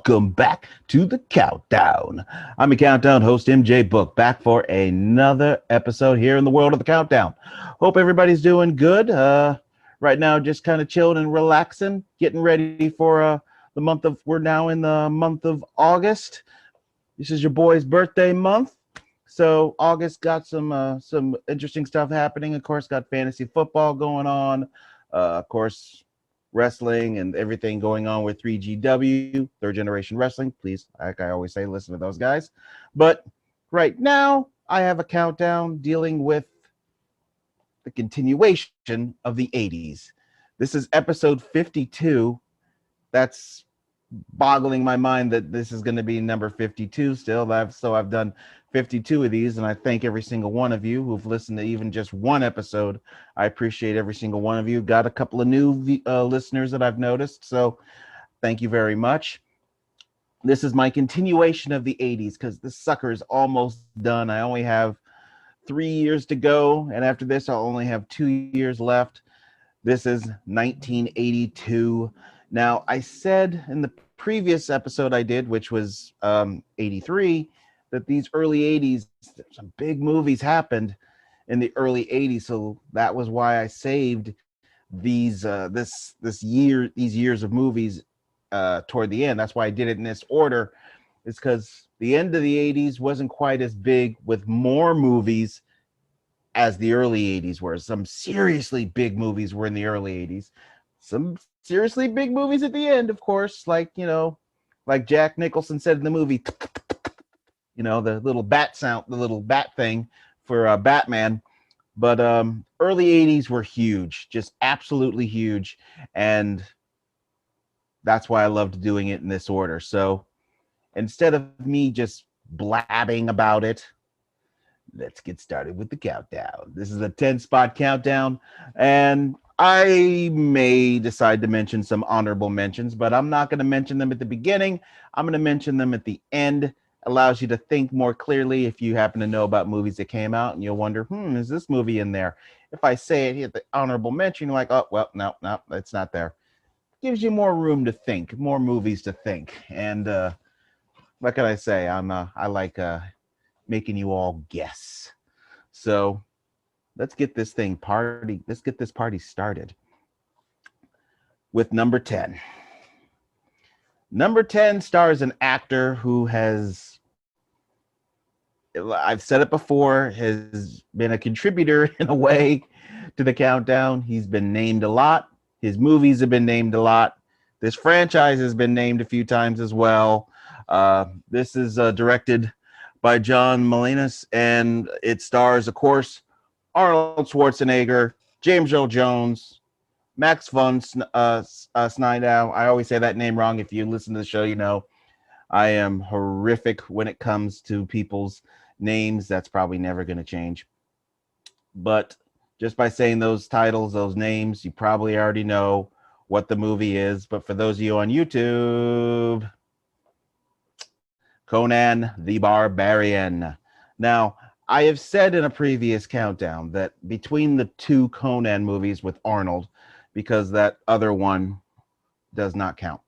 Welcome back to the Countdown. I'm your Countdown host, MJ Book, back for another episode here in the world of the Countdown. Hope everybody's doing good. Right now, just kind of chilling and relaxing, getting ready for we're now in the month of August. This is your boy's birthday month. So August got some interesting stuff happening. Of course, got fantasy football going on. Of course, wrestling and everything going on with 3GW, third generation wrestling. Please, like I always say, listen to those guys. But right now, I have a countdown dealing with the continuation of the 80s. This is episode 52. That's boggling my mind that this is going to be number 52 still. I've done 52 of these, and I thank every single one of you who've listened to even just one episode. I appreciate every single one of you. Got a couple of new listeners that I've noticed, so thank you very much. This is my continuation of the 80s because this sucker is almost done. I only have 3 years to go, and after this I'll only have 2 years left. This is 1982. Now, I said in the previous episode I did, which was 83, that these early 80s, some big movies happened in the early 80s. So that was why I saved these years of movies toward the end. That's why I did it in this order. It's because the end of the 80s wasn't quite as big with more movies as the early 80s were. Some seriously big movies were in the early 80s. Some seriously big movies at the end, of course, like Jack Nicholson said in the movie, the little bat sound, the little bat thing for Batman. But early 80s were huge, just absolutely huge. And that's why I loved doing it in this order. So instead of me just blabbing about it, let's get started with the countdown. This is a 10-spot countdown, and I may decide to mention some honorable mentions, but I'm not going to mention them at the beginning. I'm going to mention them at the end. Allows you to think more clearly if you happen to know about movies that came out and you'll wonder, is this movie in there? If I say it at the honorable mention, you're like, oh, well, no, it's not there. Gives you more room to think, more movies to think. And what can I say? I like making you all guess. So let's get this party started with number 10. Number 10 stars an actor who I've said it before, has been a contributor in a way to the countdown. He's been named a lot. His movies have been named a lot. This franchise has been named a few times as well. This is directed by John Milius, and it stars, of course, Arnold Schwarzenegger, James Earl Jones, Max von Sydow. I always say that name wrong. If you listen to the show, you know I am horrific when it comes to people's names. That's probably never going to change. But just by saying those titles, those names, you probably already know what the movie is. But for those of you on YouTube, Conan the Barbarian. Now, I have said in a previous countdown that between the two Conan movies with Arnold, because that other one does not count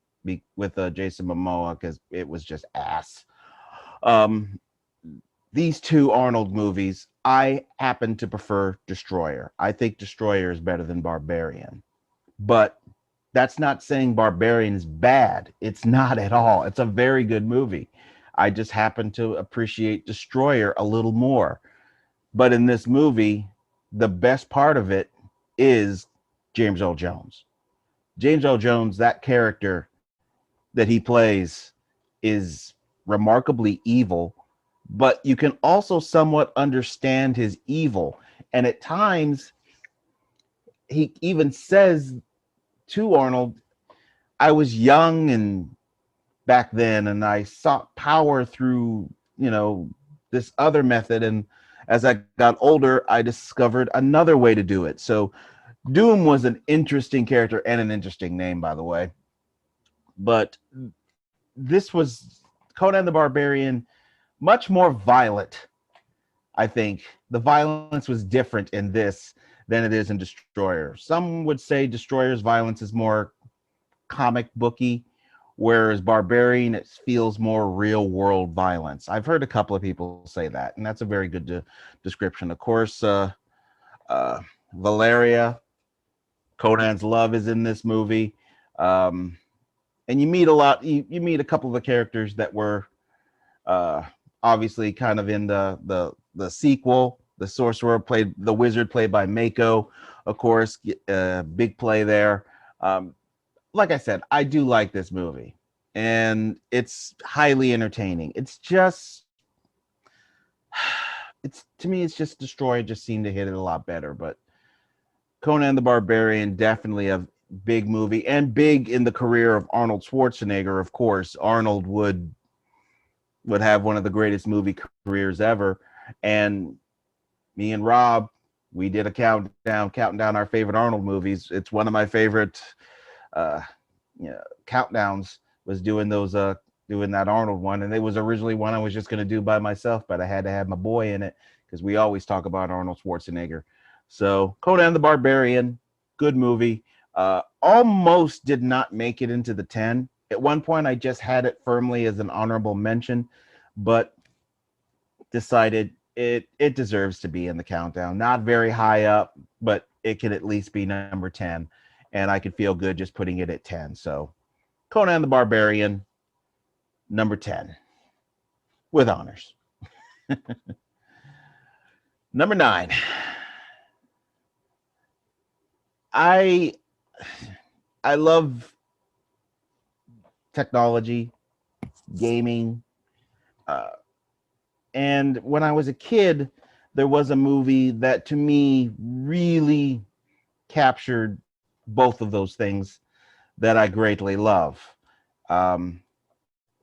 with Jason Momoa because it was just ass. These two Arnold movies, I happen to prefer Destroyer. I think Destroyer is better than Barbarian. But that's not saying Barbarian is bad. It's not at all. It's a very good movie. I just happen to appreciate Destroyer a little more. But in this movie, the best part of it is James Earl Jones. James Earl Jones, that character that he plays is remarkably evil, but you can also somewhat understand his evil. And at times, he even says to Arnold, I was young and back then, and I sought power through, this other method. And as I got older, I discovered another way to do it. So Doom was an interesting character and an interesting name, by the way. But this was Conan the Barbarian, much more violent, I think. The violence was different in this than it is in Destroyer. Some would say Destroyer's violence is more comic booky, whereas Barbarian, it feels more real world violence. I've heard a couple of people say that, and that's a very good description. Of course, uh, Valeria, Conan's love, is in this movie. Um, and you meet a lot, you meet a couple of the characters that were uh, obviously kind of in the sequel. The sorcerer played, the wizard played by Mako, of course, big play there. Like I said, I do like this movie, and it's highly entertaining. It's just, it's, to me, it's just Destroy just seemed to hit it a lot better. But Conan the Barbarian, definitely a big movie, and big in the career of Arnold Schwarzenegger. Of course, Arnold would have one of the greatest movie careers ever. And me and Rob, we did a counting down our favorite Arnold movies. It's one of my favorite countdowns, was doing those doing that Arnold one. And it was originally one I was just going to do by myself, but I had to have my boy in it because we always talk about Arnold Schwarzenegger. So Conan the Barbarian, good movie. Almost did not make it into the 10. At one point, I just had it firmly as an honorable mention, but decided it deserves to be in the countdown. Not very high up, but it can at least be number 10. And I could feel good just putting it at 10. So Conan the Barbarian, number 10, with honors. Number 9. I love technology, gaming, and when I was a kid, there was a movie that to me really captured both of those things that I greatly love.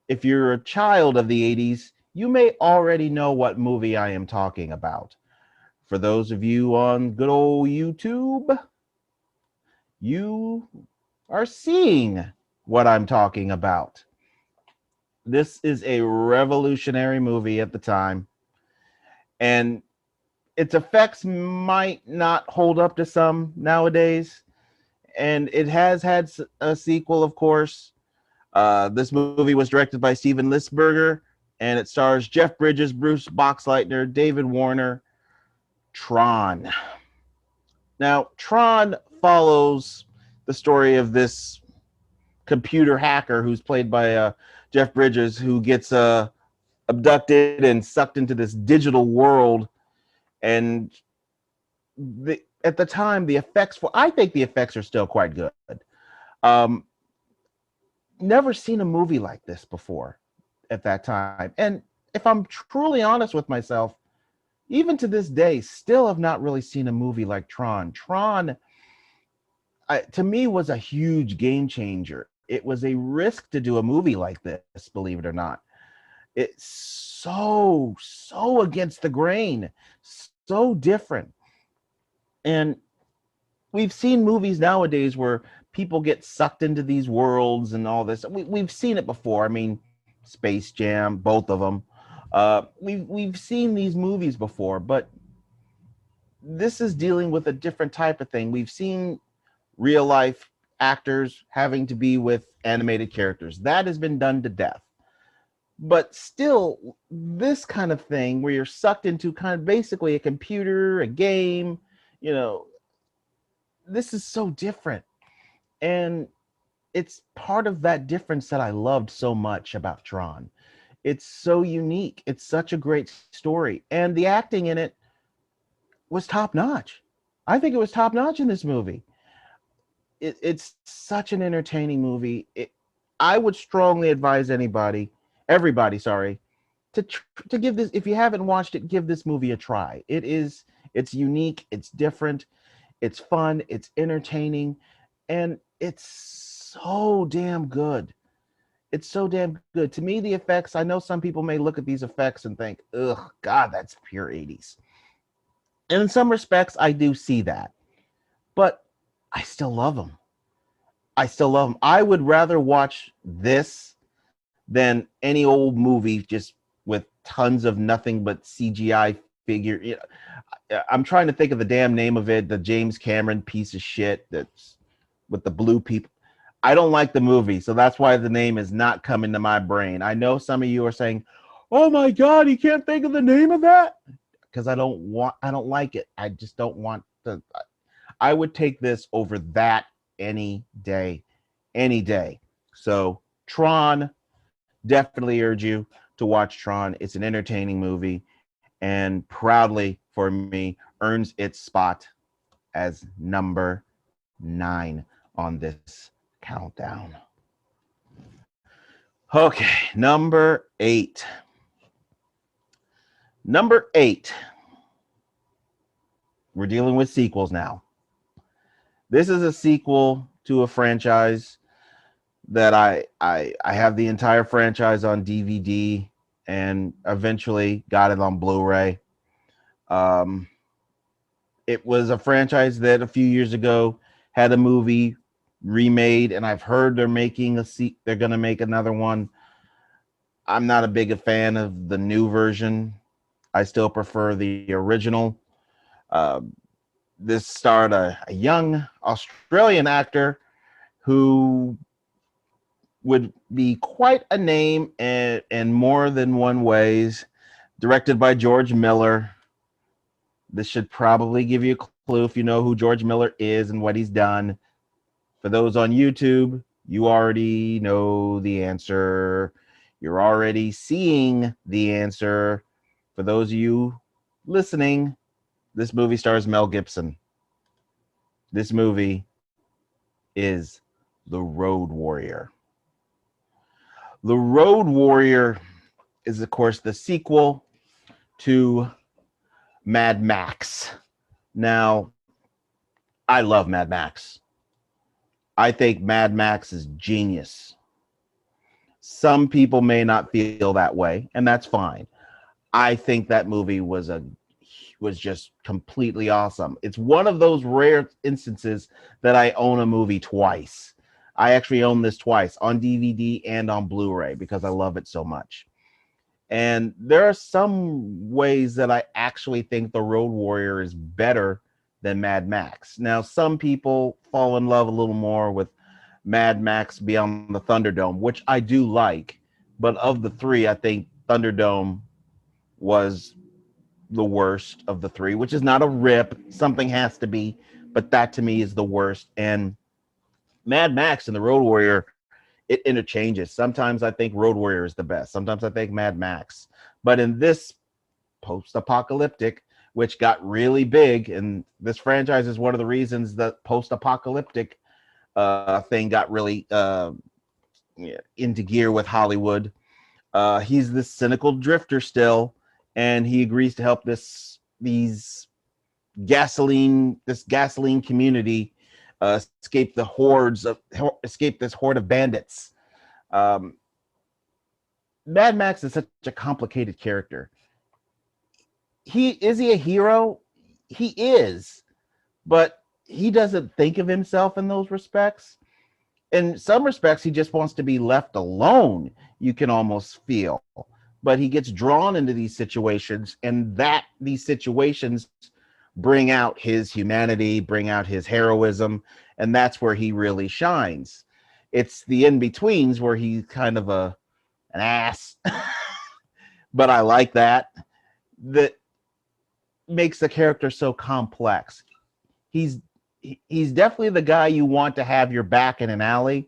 If you're a child of the 80s, you may already know what movie I am talking about. For those of you on good old YouTube, you are seeing what I'm talking about. This is a revolutionary movie at the time, and its effects might not hold up to some nowadays. And it has had a sequel, of course. This movie was directed by Steven Lisberger, and it stars Jeff Bridges, Bruce Boxleitner, David Warner. Tron. Now, Tron follows the story of this computer hacker who's played by Jeff Bridges, who gets abducted and sucked into this digital world. And at the time, the effects I think the effects are still quite good. Never seen a movie like this before at that time. And if I'm truly honest with myself, even to this day, still have not really seen a movie like Tron. Tron, to me, was a huge game changer. It was a risk to do a movie like this, believe it or not. It's so against the grain, so different. And we've seen movies nowadays where people get sucked into these worlds and all this. We've seen it before. I mean, Space Jam, both of them. We've seen these movies before, but this is dealing with a different type of thing. We've seen real life actors having to be with animated characters. That has been done to death. But still, this kind of thing where you're sucked into kind of basically a computer, a game, this is so different. And it's part of that difference that I loved so much about Tron. It's so unique. It's such a great story. And the acting in it was top notch. I think it was top notch in this movie. It's such an entertaining movie. I would strongly advise everybody, to give this, if you haven't watched it, give this movie a try. It's unique, it's different, it's fun, it's entertaining, and it's so damn good. It's so damn good. To me, the effects, I know some people may look at these effects and think, ugh, God, that's pure 80s. And in some respects, I do see that. But I still love them. I would rather watch this than any old movie just with tons of nothing but CGI figure. I'm trying to think of the damn name of it, the James Cameron piece of shit that's with the blue people. I don't like the movie, so that's why the name is not coming to my brain. I know some of you are saying, "Oh my God, you can't think of the name of that," because I don't like it. I just don't want to. I would take this over that any day, any day. So Tron, definitely urge you to watch Tron. It's an entertaining movie, and proudly for me earns its spot as number 9 on this countdown. Okay, number 8. Number 8. We're dealing with sequels now. This is a sequel to a franchise that I have the entire franchise on DVD and eventually got it on Blu-ray. Um, it was a franchise that a few years ago had a movie remade, and I've heard they're going to make another one. I'm not a big fan of the new version. I still prefer the original. Uh, this starred a young Australian actor who would be quite a name in more than one ways. Directed by George Miller. This should probably give you a clue if you know who George Miller is and what he's done. For those on YouTube, you already know the answer. You're already seeing the answer. For those of you listening, this movie stars Mel Gibson. This movie is The Road Warrior. The Road Warrior is, of course, the sequel to Mad Max. Now, I love Mad Max. I think Mad Max is genius. Some people may not feel that way, and that's fine. I think that movie was just completely awesome. It's one of those rare instances that I own a movie twice. I actually own this twice on DVD and on Blu-ray because I love it so much. And there are some ways that I actually think The Road Warrior is better than Mad Max. Now, some people fall in love a little more with Mad Max Beyond the Thunderdome, which I do like. But of the three, I think Thunderdome was the worst of the three, which is not a rip. Something has to be, but that to me is the worst. And Mad Max and The Road Warrior, it interchanges. Sometimes I think Road Warrior is the best. Sometimes I think Mad Max. But in this post-apocalyptic, which got really big, and this franchise is one of the reasons that post-apocalyptic thing got really into gear with Hollywood. He's this cynical drifter still, and he agrees to help this gasoline community escape this horde of bandits. Mad Max is such a complicated character. Is he a hero? He is, but he doesn't think of himself in those respects. In some respects, he just wants to be left alone, you can almost feel. But he gets drawn into these situations, and these situations bring out his humanity, bring out his heroism, and that's where he really shines. It's the in-betweens where he's kind of an ass, but I like that makes the character so complex. He's definitely the guy you want to have your back in an alley.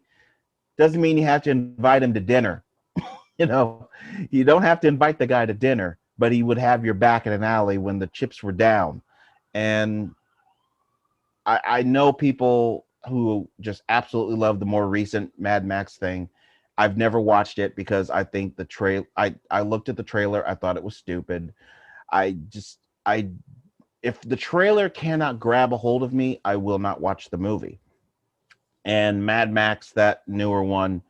Doesn't mean you have to invite him to dinner. You don't have to invite the guy to dinner, but he would have your back in an alley when the chips were down. And I know people who just absolutely love the more recent Mad Max thing. I've never watched it because I think I looked at the trailer, I thought it was stupid. If the trailer cannot grab a hold of me, I will not watch the movie. And Mad Max, that newer one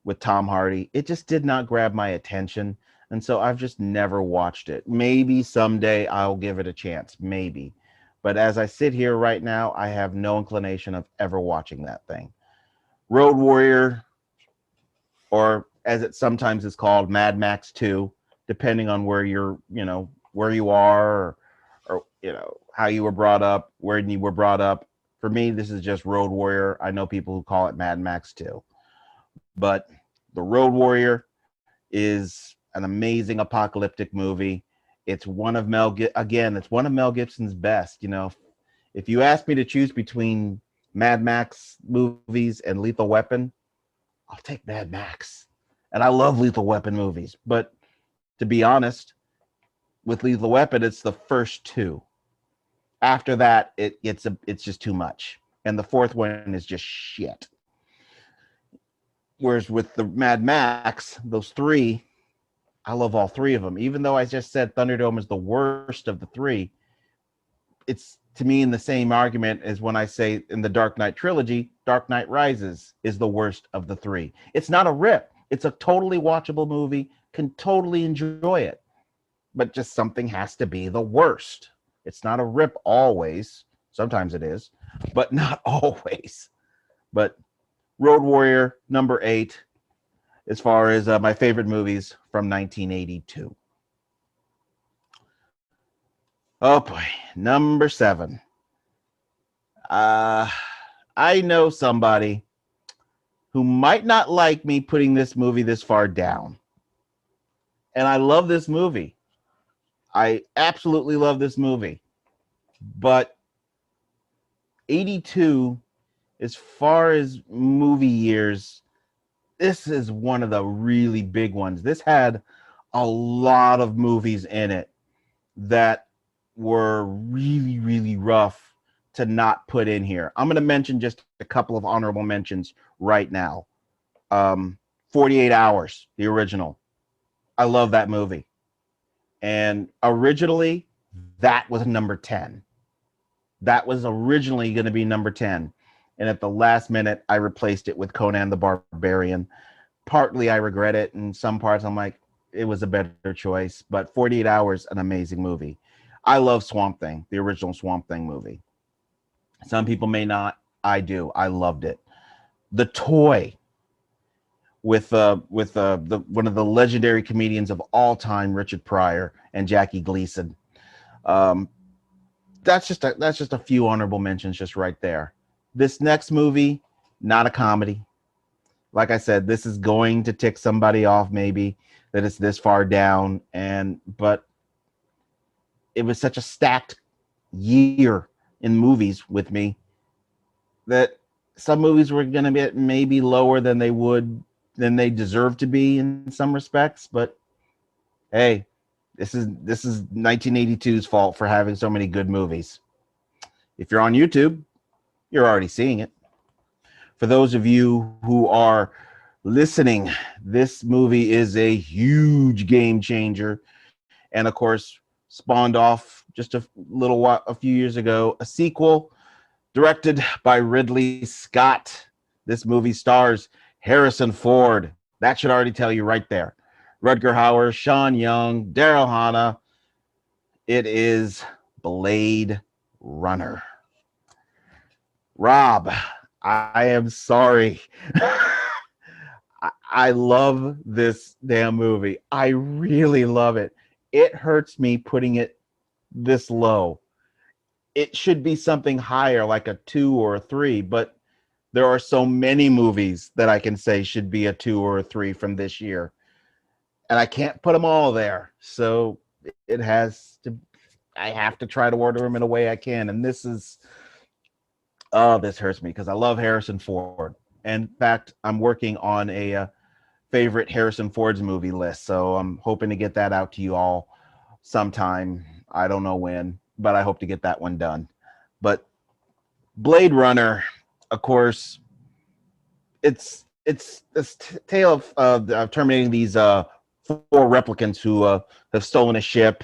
with Tom Hardy, it just did not grab my attention. And so I've just never watched it. Maybe someday I'll give it a chance, maybe. But as I sit here right now, I have no inclination of ever watching that thing. Road Warrior, or as it sometimes is called, Mad Max 2, depending on where where you are, or how you were brought up, where you were brought up. For me, this is just Road Warrior. I know people who call it Mad Max too, but the Road Warrior is an amazing apocalyptic movie. It's one of it's one of Mel Gibson's best. You know, if you ask me to choose between Mad Max movies and Lethal Weapon, I'll take Mad Max. And I love Lethal Weapon movies, but to be honest, with Lethal Weapon, it's the first two. After that, it's just too much, and the fourth one is just shit. Whereas with the Mad Max, those three, I love all three of them. Even though I just said Thunderdome is the worst of the three, it's to me in the same argument as when I say in the Dark Knight trilogy, Dark Knight Rises is the worst of the three. It's not a rip. It's a totally watchable movie, can totally enjoy it. But just something has to be the worst. It's not a rip always. Sometimes it is, but not always. But Road Warrior, number 8, as far as my favorite movies from 1982. Oh boy, number 7. I know somebody who might not like me putting this movie this far down. And I love this movie. I absolutely love this movie. But 82, as far as movie years, this is one of the really big ones. This had a lot of movies in it that were really, really rough to not put in here. I'm going to mention just a couple of honorable mentions right now. 48 Hours, the original. I love that movie. And originally, that was number 10. That was originally going to be number 10. And at the last minute, I replaced it with Conan the Barbarian. Partly I regret it. In some parts, I'm like, it was a better choice. But 48 Hours, an amazing movie. I love Swamp Thing, the original Swamp Thing movie. Some people may not. I do. I loved it. The Toy, with the one of the legendary comedians of all time, Richard Pryor and Jackie Gleason. That's just a few honorable mentions just right there. This next movie, not a comedy. Like I said, this is going to tick somebody off maybe that it's this far down, but it was such a stacked year in movies with me that some movies were going to be maybe lower than they deserve to be in some respects. But hey, this is 1982's fault for having so many good movies. If you're on YouTube, you're already seeing it. For those of you who are listening, this movie is a huge game changer, and of course spawned off just a few years ago a sequel directed by Ridley Scott. This movie stars Harrison Ford. That should already tell you right there. Rutger Hauer, Sean Young, Daryl Hannah. It is Blade Runner. Rob, I am sorry. I love this damn movie. I really love it. It hurts me putting it this low. It should be something higher, like a 2 or a 3, but there are so many movies that I can say should be a 2 or a 3 from this year. And I can't put them all there. So I have to try to order them in a way I can. And this hurts me because I love Harrison Ford. In fact, I'm working on a favorite Harrison Ford's movie list. So I'm hoping to get that out to you all sometime. I don't know when, but I hope to get that one done. But Blade Runner, of course, it's this tale of terminating these 4 replicants who have stolen a ship,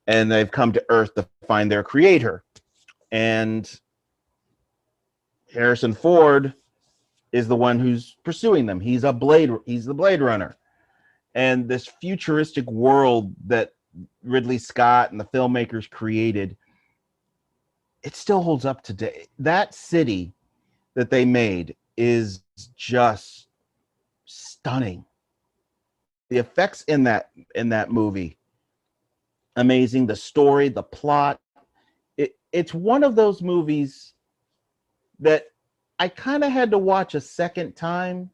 and they've come to Earth to find their creator. And Harrison Ford is the one who's pursuing them. He's the Blade Runner. And this futuristic world that Ridley Scott and the filmmakers created, it still holds up today. That city that they made is just stunning. The effects in that movie, amazing. The story, the plot. It's one of those movies that I kind of had to watch a second time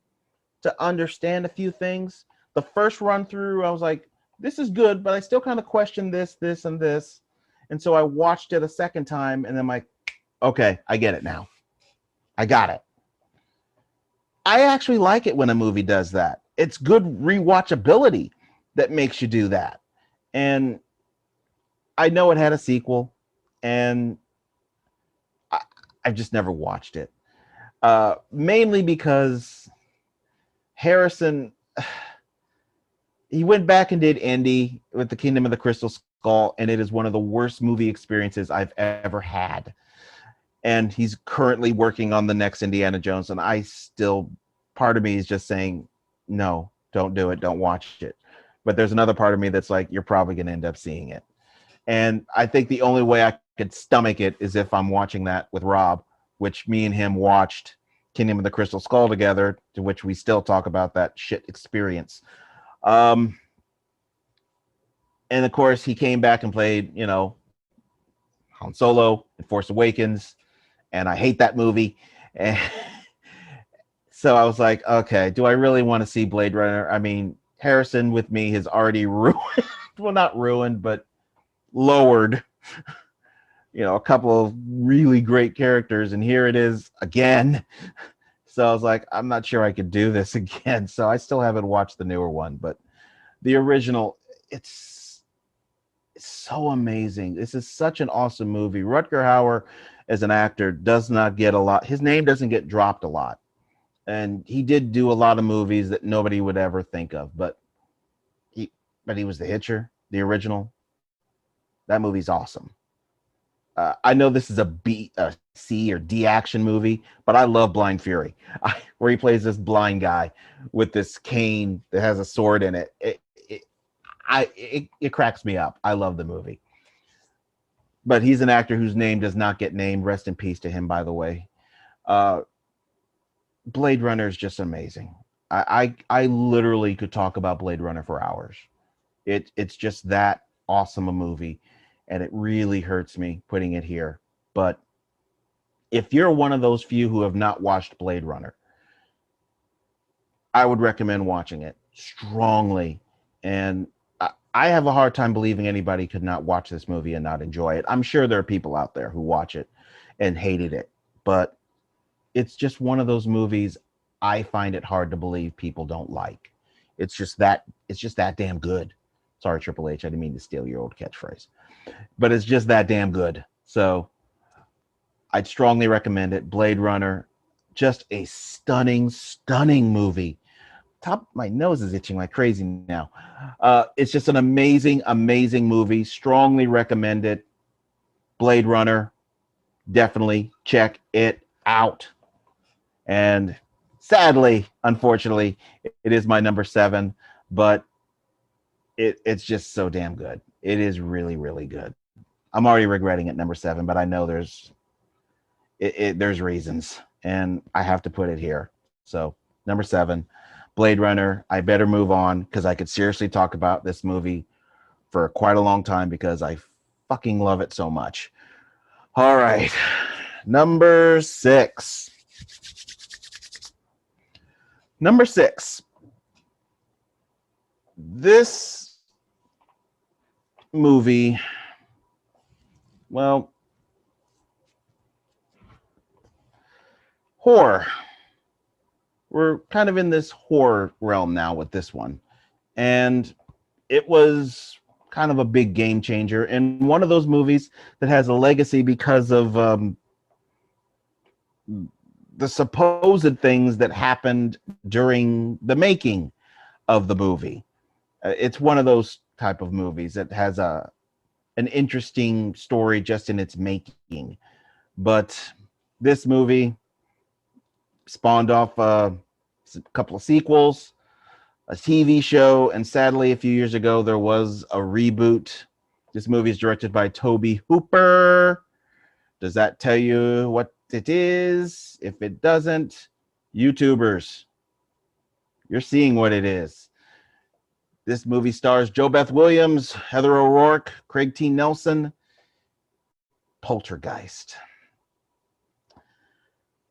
to understand a few things. The first run through, I was like, this is good, but I still kind of question this, this, and this. And so I watched it a second time, and I'm like, okay, I get it now. I got it. I actually like it when a movie does that. It's good rewatchability that makes you do that. And I know it had a sequel, and I've just never watched it. Mainly because Harrison, he went back and did Indy with the Kingdom of the Crystal Skull, and it is one of the worst movie experiences I've ever had. And he's currently working on the next Indiana Jones, and I still, part of me is just saying, no, don't do it, don't watch it. But there's another part of me that's like, you're probably going to end up seeing it. And I think the only way I could stomach it is if I'm watching that with Rob, which me and him watched Kingdom of the Crystal Skull together, to which we still talk about that shit experience. And of course, he came back and played, Han Solo in Force Awakens, and I hate that movie. And so I was like, okay, do I really want to see Blade Runner? I mean, Harrison with me has already ruined, well, not ruined, but lowered, a couple of really great characters, and here it is again. So I was like, I'm not sure I could do this again. So I still haven't watched the newer one, but the original, it's so amazing. This is such an awesome movie. Rutger Hauer, as an actor, does not get a lot. His name doesn't get dropped a lot. And he did do a lot of movies that nobody would ever think of. But he was The Hitcher, the original. That movie's awesome. I know this is a B, a C, or D action movie, but I love Blind Fury, where he plays this blind guy with this cane that has a sword in it. It cracks me up. I love the movie. But he's an actor whose name does not get named. Rest in peace to him, by the way. Blade Runner is just amazing. I literally could talk about Blade Runner for hours. It's just that awesome a movie, and it really hurts me putting it here. But if you're one of those few who have not watched Blade Runner, I would recommend watching it strongly. And I have a hard time believing anybody could not watch this movie and not enjoy it. I'm sure there are people out there who watch it and hated it, but it's just one of those movies I find it hard to believe people don't like. It's just that damn good. Sorry, Triple H, I didn't mean to steal your old catchphrase, but it's just that damn good. So I'd strongly recommend it. Blade Runner, just a stunning, stunning movie. My nose is itching like crazy now. It's just an amazing, amazing movie. Strongly recommend it. Blade Runner, definitely check it out. And sadly, unfortunately, it is my number 7, but it's just so damn good. It is really, really good. I'm already regretting it, number 7, but I know there's reasons, and I have to put it here. So number 7, Blade Runner. I better move on because I could seriously talk about this movie for quite a long time because I fucking love it so much. All right, number 6. Number 6. This movie, well, horror. We're kind of in this horror realm now with this one. And it was kind of a big game changer, and one of those movies that has a legacy because of the supposed things that happened during the making of the movie. It's one of those type of movies that has an interesting story just in its making. But this movie spawned off a couple of sequels, a TV show, and sadly, a few years ago, there was a reboot. This movie is directed by Tobe Hooper. Does that tell you what it is? If it doesn't, YouTubers, you're seeing what it is. This movie stars Jo Beth Williams, Heather O'Rourke, Craig T. Nelson. Poltergeist.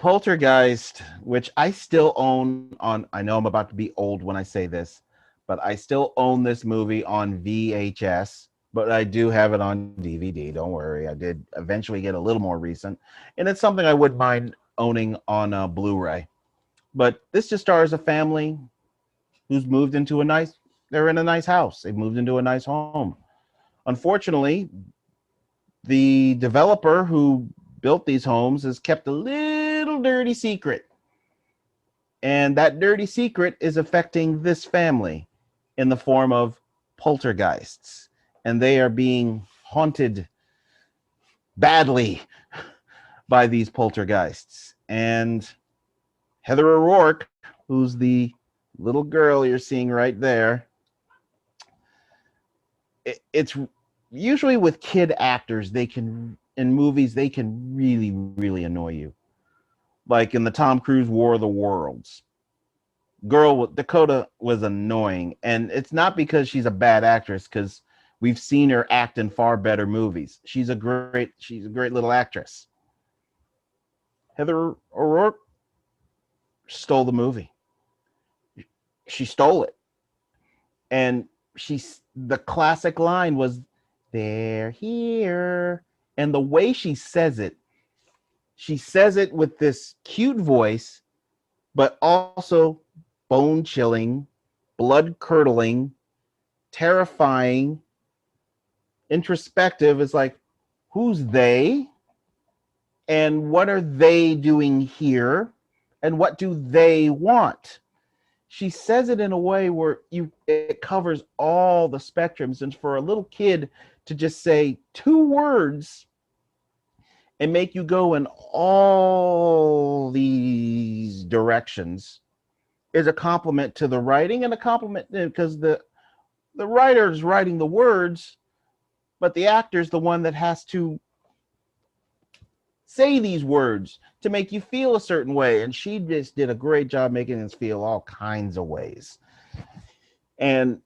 Poltergeist, which I still own on, I know I'm about to be old when I say this, but I still own this movie on VHS, but I do have it on DVD. Don't worry. I did eventually get a little more recent, and it's something I wouldn't mind owning on Blu-ray. But this just stars a family who's moved into a nice, they're in a nice house. They've moved into a nice home. Unfortunately, the developer who built these homes has kept a little dirty secret. And that dirty secret is affecting this family in the form of poltergeists. And they are being haunted badly by these poltergeists. And Heather O'Rourke, who's the little girl you're seeing right there, it's usually with kid actors, they can, in movies, they can really, really annoy you. Like in the Tom Cruise War of the Worlds. Dakota was annoying. And it's not because she's a bad actress, because we've seen her act in far better movies. She's a great little actress. Heather O'Rourke stole the movie. She stole it. And the classic line was, "They're here." And the way she says it with this cute voice, but also bone chilling, blood curdling, terrifying, introspective. It's like, who's they? And what are they doing here? And what do they want? She says it in a way where it covers all the spectrums. And for a little kid to just say two words and make you go in all these directions is a compliment to the writing, and a compliment because the writer is writing the words, but the actor is the one that has to say these words to make you feel a certain way. And she just did a great job making us feel all kinds of ways. And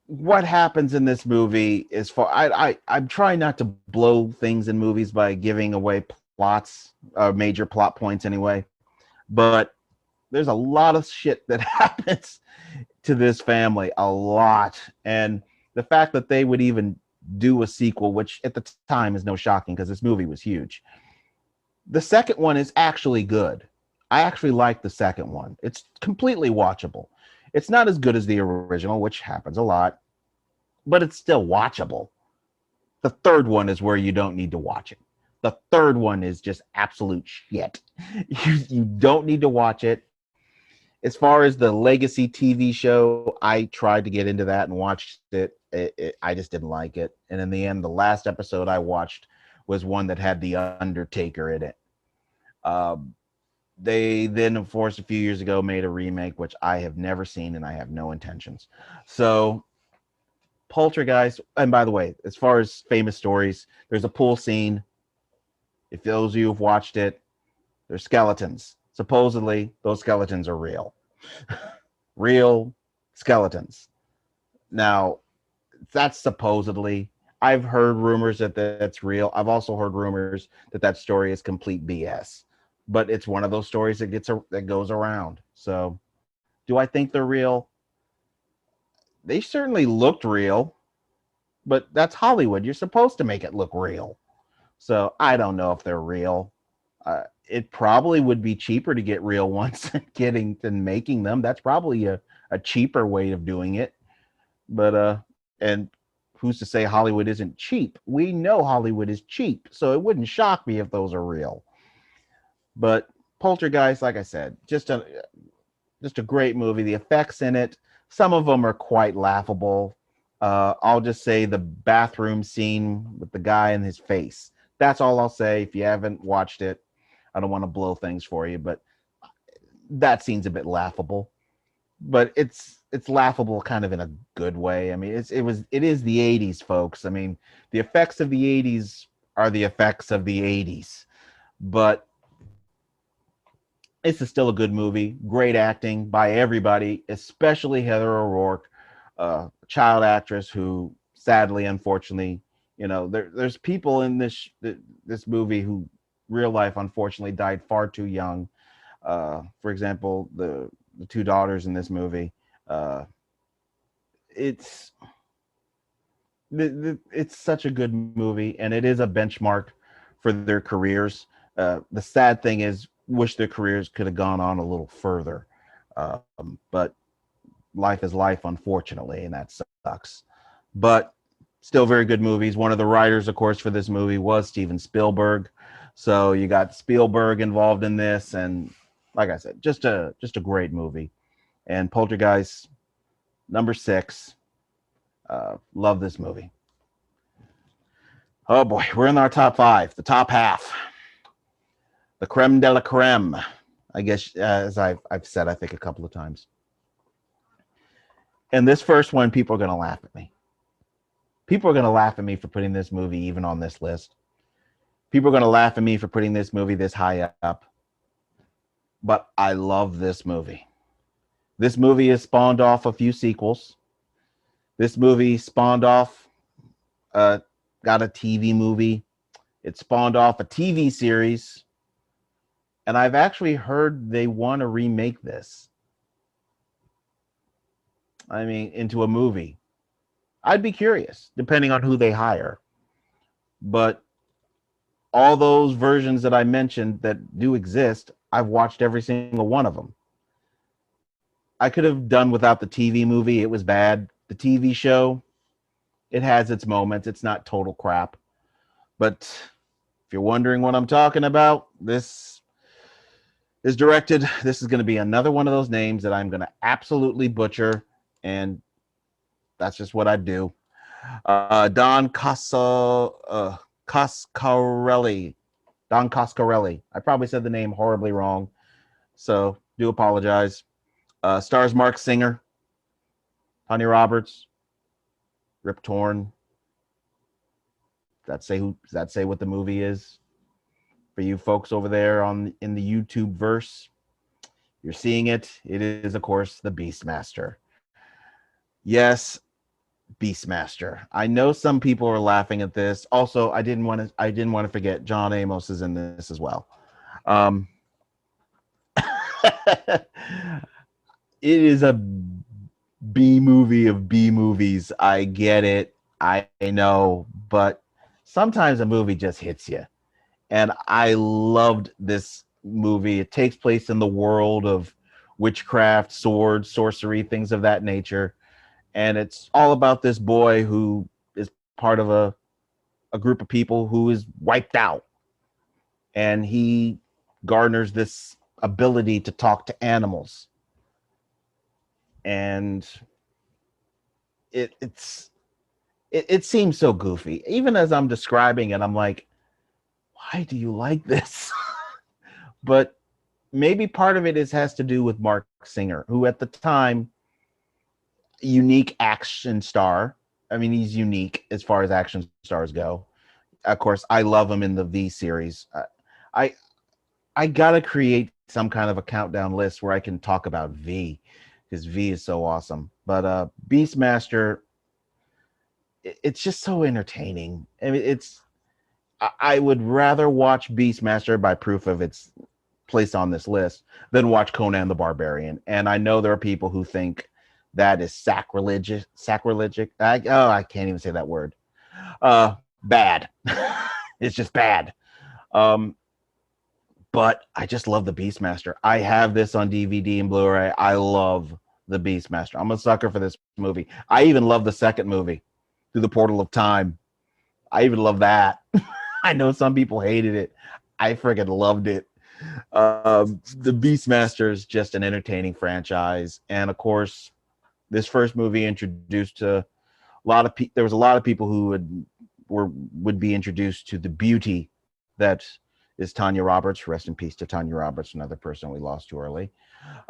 what happens in this movie is, I'm trying not to blow things in movies by giving away plots, major plot points anyway, but there's a lot of shit that happens to this family, a lot. And the fact that they would even do a sequel, which at the time is no shocking because this movie was huge. The second one is actually good. I actually like the second one. It's completely watchable. It's not as good as the original, which happens a lot, but it's still watchable. The third one is where you don't need to watch it. The third one is just absolute shit. You don't need to watch it. As far as the Legacy TV show, I tried to get into that and watched it. I just didn't like it. And in the end, the last episode I watched was one that had The Undertaker in it. They then, of course, a few years ago made a remake, which I have never seen and I have no intentions. So Poltergeist, and by the way, as far as famous stories, there's a pool scene. If those of you who've watched it, there's skeletons. Supposedly, those skeletons are real. Real skeletons. Now, that's supposedly. I've heard rumors that that's real. I've also heard rumors that that story is complete BS. But it's one of those stories that goes around. So, do I think they're real? They certainly looked real, but that's Hollywood. You're supposed to make it look real. So, I don't know if they're real. It probably would be cheaper to get real ones than making them. That's probably a cheaper way of doing it. But and who's to say Hollywood isn't cheap? We know Hollywood is cheap, so it wouldn't shock me if those are real. But Poltergeist, like I said, just a great movie. The effects in it, some of them are quite laughable. I'll just say the bathroom scene with the guy in his face. That's all I'll say. If you haven't watched it, I don't want to blow things for you, but that scene's a bit laughable. But it's laughable kind of in a good way. I mean, it is the 80s, folks. I mean, the effects of the 80s are the effects of the 80s. But it's still a good movie. Great acting by everybody, especially Heather O'Rourke, a child actress who sadly, unfortunately, there's people in this movie who real life, unfortunately, died far too young. For example, the two daughters in this movie. Uh, it's it's such a good movie, and it is a benchmark for their careers. The sad thing is, wish their careers could have gone on a little further, but life is life, unfortunately, and that sucks. But still, very good movies. One of the writers, of course, for this movie was Steven Spielberg. So you got Spielberg involved in this, and like I said, just a great movie. And Poltergeist, number 6. Love this movie. Oh boy, we're in our top 5, the top half, the creme de la creme. I guess, as I've said, I think a couple of times. And this first one, people are going to laugh at me. People are going to laugh at me for putting this movie even on this list. People are going to laugh at me for putting this movie this high up. But I love this movie. This movie has spawned off a few sequels. This movie spawned off, got a TV movie. It spawned off a TV series. And I've actually heard they want to remake this. I mean, into a movie. I'd be curious, depending on who they hire. But all those versions that I mentioned that do exist, I've watched every single one of them. I could have done without the TV movie. It was bad. The TV show, it has its moments. It's not total crap. But if you're wondering what I'm talking about, this is directed. This is going to be another one of those names that I'm going to absolutely butcher. And that's just what I do. Don Coscarelli. Don Coscarelli. I probably said the name horribly wrong, so do apologize. Stars Mark Singer, Tanya Roberts, Rip Torn. Does that say what the movie is? For you folks over there in the YouTube verse, you're seeing it. It is, of course, the Beastmaster. Yes, Beastmaster. I know some people are laughing at this. Also, I didn't want to forget John Amos is in this as well. It is a B movie of B movies. I get it. I know, but sometimes a movie just hits you. And I loved this movie. It takes place in the world of witchcraft, swords, sorcery, things of that nature. And it's all about this boy who is part of a group of people who is wiped out. And he garners this ability to talk to animals. And it seems so goofy. Even as I'm describing it, I'm like, why do you like this? But maybe part of it has to do with Mark Singer, who at the time, unique action star. I mean, he's unique as far as action stars go. Of course, I love him in the V series. I gotta create some kind of a countdown list where I can talk about V, because V is so awesome. But Beastmaster, it's just so entertaining. I mean, I would rather watch Beastmaster by proof of its place on this list than watch Conan the Barbarian. And I know there are people who think that is sacrilegious. I can't even say that word. Bad. It's just bad. But I just love the Beastmaster. I have this on DVD and Blu-ray. I love the Beastmaster. I'm a sucker for this movie. I even love the second movie, Through the Portal of Time. I even love that. I know some people hated it. I friggin' loved it. The Beastmaster is just an entertaining franchise. And of course, this first movie introduced to a lot of people. There was a lot of people who would be introduced to the beauty that is Tanya Roberts. Rest in peace to Tanya Roberts, another person we lost too early.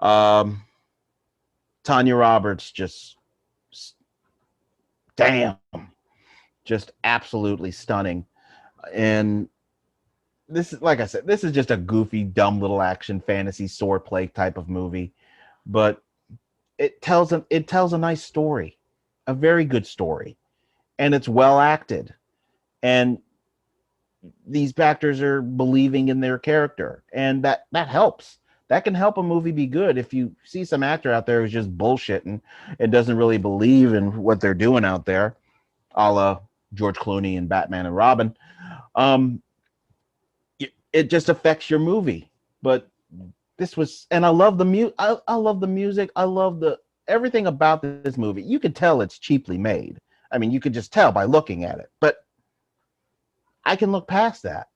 Tanya Roberts, just damn, just absolutely stunning. And this is, like I said, this is just a goofy, dumb little action fantasy swordplay type of movie, but it tells a nice story, a very good story, and it's well acted. And these actors are believing in their character, and that helps. That can help a movie be good. If you see some actor out there who's just bullshitting and doesn't really believe in what they're doing out there, a la George Clooney and Batman and Robin, um, it just affects your movie. But this was, and I love the I love the music. I love the everything about this movie. You could tell it's cheaply made. I mean, you could just tell by looking at it. But I can look past that.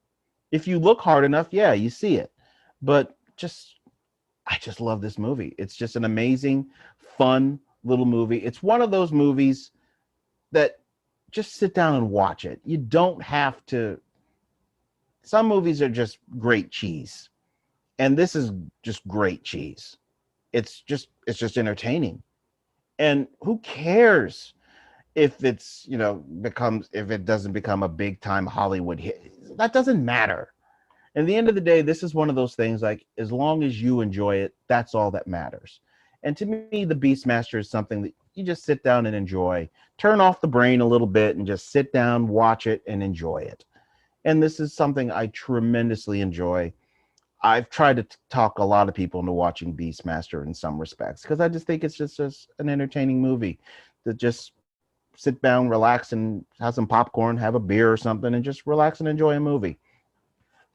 If you look hard enough, yeah, you see it. But I just love this movie. It's just an amazing, fun little movie. It's one of those movies that just sit down and watch it. You don't have to. Some movies are just great cheese, and this is just great cheese. It's just entertaining. And who cares if it's, becomes, if it doesn't become a big time Hollywood hit? That doesn't matter. At the end of the day, this is one of those things, like, as long as you enjoy it, that's all that matters. And to me, the Beastmaster is something that you just sit down and enjoy. Turn off the brain a little bit and just sit down, watch it, and enjoy it. And this is something I tremendously enjoy. I've tried to talk a lot of people into watching Beastmaster in some respects, because I just think it's just an entertaining movie that just sit down, relax, and have some popcorn, have a beer or something, and just relax and enjoy a movie.